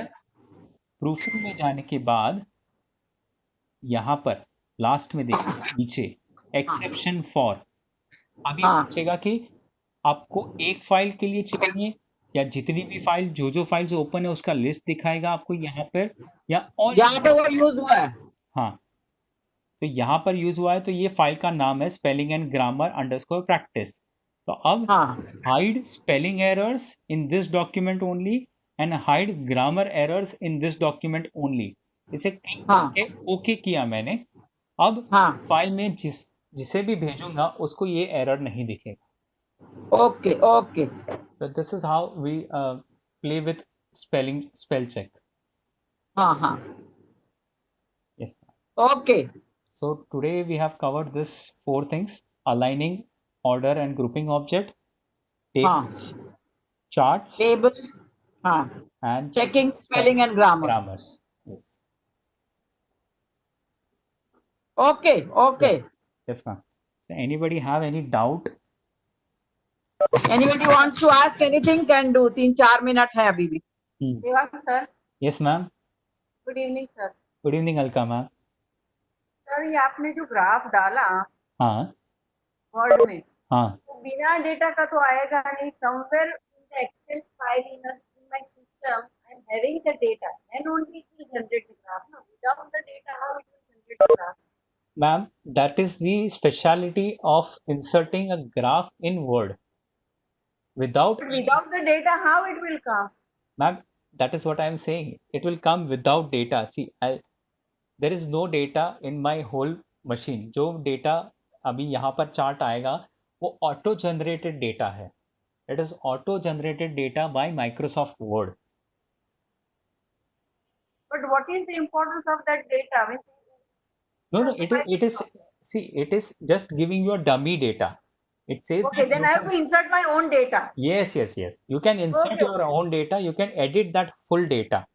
प्रूफिंग में जाने के बाद यहाँ पर लास्ट में देखिए नीचे एक्सेप्शन फॉर। अभी हाँ पूछेगा कि आपको एक फाइल के लिए चाहिए या जितनी भी फाइल, जो फाइल्स ओपन है उसका लिस्ट दिखाएगा आपको यहाँ पर, या ऑल। यहाँ पे वो यूज हुआ है। हाँ, तो यहाँ पर यूज हुआ है, तो ये फाइल का नाम है spelling and grammar underscore practice. तो अब हाँ hide spelling errors in this document only and hide grammar errors in this document only, इसे क्लिक हाँ करके ओके किया मैंने। अब हाँ फाइल में जिसे भी भेजूंगा उसको ये एरर नहीं दिखेगा। Okay okay So this is how we play with spell check. हाँ हाँ Yes. Okay So today we have covered this four things: aligning, order and grouping object, हाँ tables, charts, टेबल्स हाँ and checking spelling and grammar grammars. Yes. Okay okay Yes, ma'am. So anybody have any doubt? Anybody wants to ask anything can do 3-4 minute है अभी भी। Hmm. Devang sir, Yes, ma'am. Good evening sir. Good evening, Alka, ma'am. Sir, ये आपने जो ग्राफ डाला हाँ वर्ड में, हाँ तो बिना डेटा का तो आएगा नहीं। Somewhere in the Excel file in my system I am having the data, then only it will generate the graph. ना without the data how it will generate the graph? ma'am, that is the speciality of inserting a graph in Word. Without Without the data how it will come? Ma'am, that is what I am saying. It will come without data. See, there is no data in my whole machine. जो data अभी यहाँ पर चार्ट आएगा वो ऑटो जनरेटेड डेटा है. It is auto generated data by Microsoft Word. But what is the importance of that data? I mean, No, it is, see, it is just giving you a dummy data. It says okay, that then you I have can, to insert my own data. yes. You can insert Okay, your own data. You can edit that full data.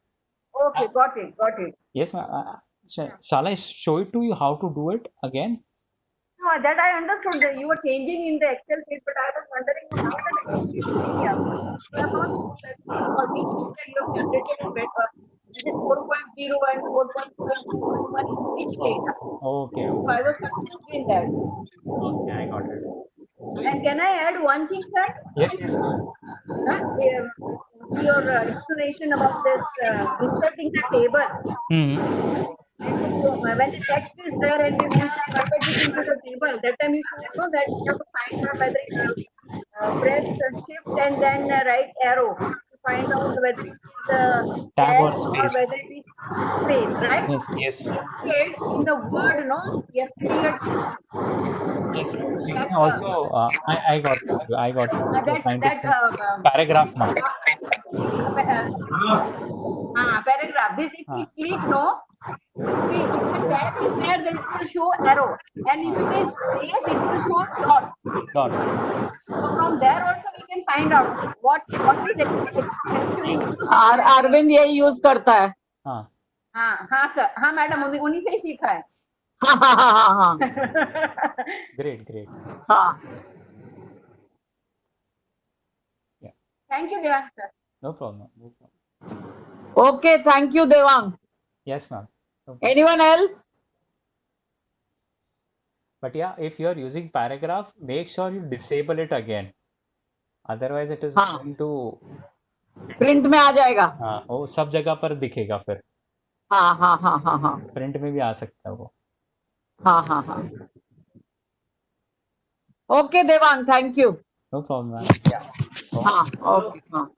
Okay, got it. Yes, ma'am. Shall I show it to you how to do it again? No, that I understood that you were changing in the Excel sheet, but I was wondering how that Excel sheet will be up. You have not shown that for which data you have generated a better. This is 4.0 and 4.1 is which data? Okay. So I was confused in that. Okay, I got it. And can I add one thing, sir? Yes, ma'am. Your explanation about this inserting the tables. When the text is there and we want to convert it into the table, that time you should know that you have to find out whether press shift and then right arrow to find out whether it is Tab or dash or space. whether it is space, right? Yes, yes, In case in the word, no, yesterday you had yes. You that can also. I got it. I got it. You're that trying to that say paragraph marks. paragraph. This if we हाँ, click no, if the tab is there, then it will show arrow, and if it is space, it will show dot. dot. Yes, So from there also we can find out what is actually. Arvind यही यूज करता है. हाँ, हाँ सर, हाँ मैडम, उन्हीं से ही सीखा है. हाँ हाँ हाँ हाँ great, great. हाँ. Thank you, Devang sir. No problem. No problem. Okay, thank you, Devang. Yes, ma'am. No problem. Anyone else? But yeah, if you are using paragraph, make sure you disable it again. Otherwise, it is हाँ. going to प्रिंट में आ जाएगा. हाँ वो सब जगह पर दिखेगा फिर. हाँ हाँ हाँ हाँ हाँ प्रिंट में भी आ सकता है वो. हाँ हाँ हाँ. Okay Devang, thank you. No problem, ma'am. Yeah. हाँ, ओके, हाँ.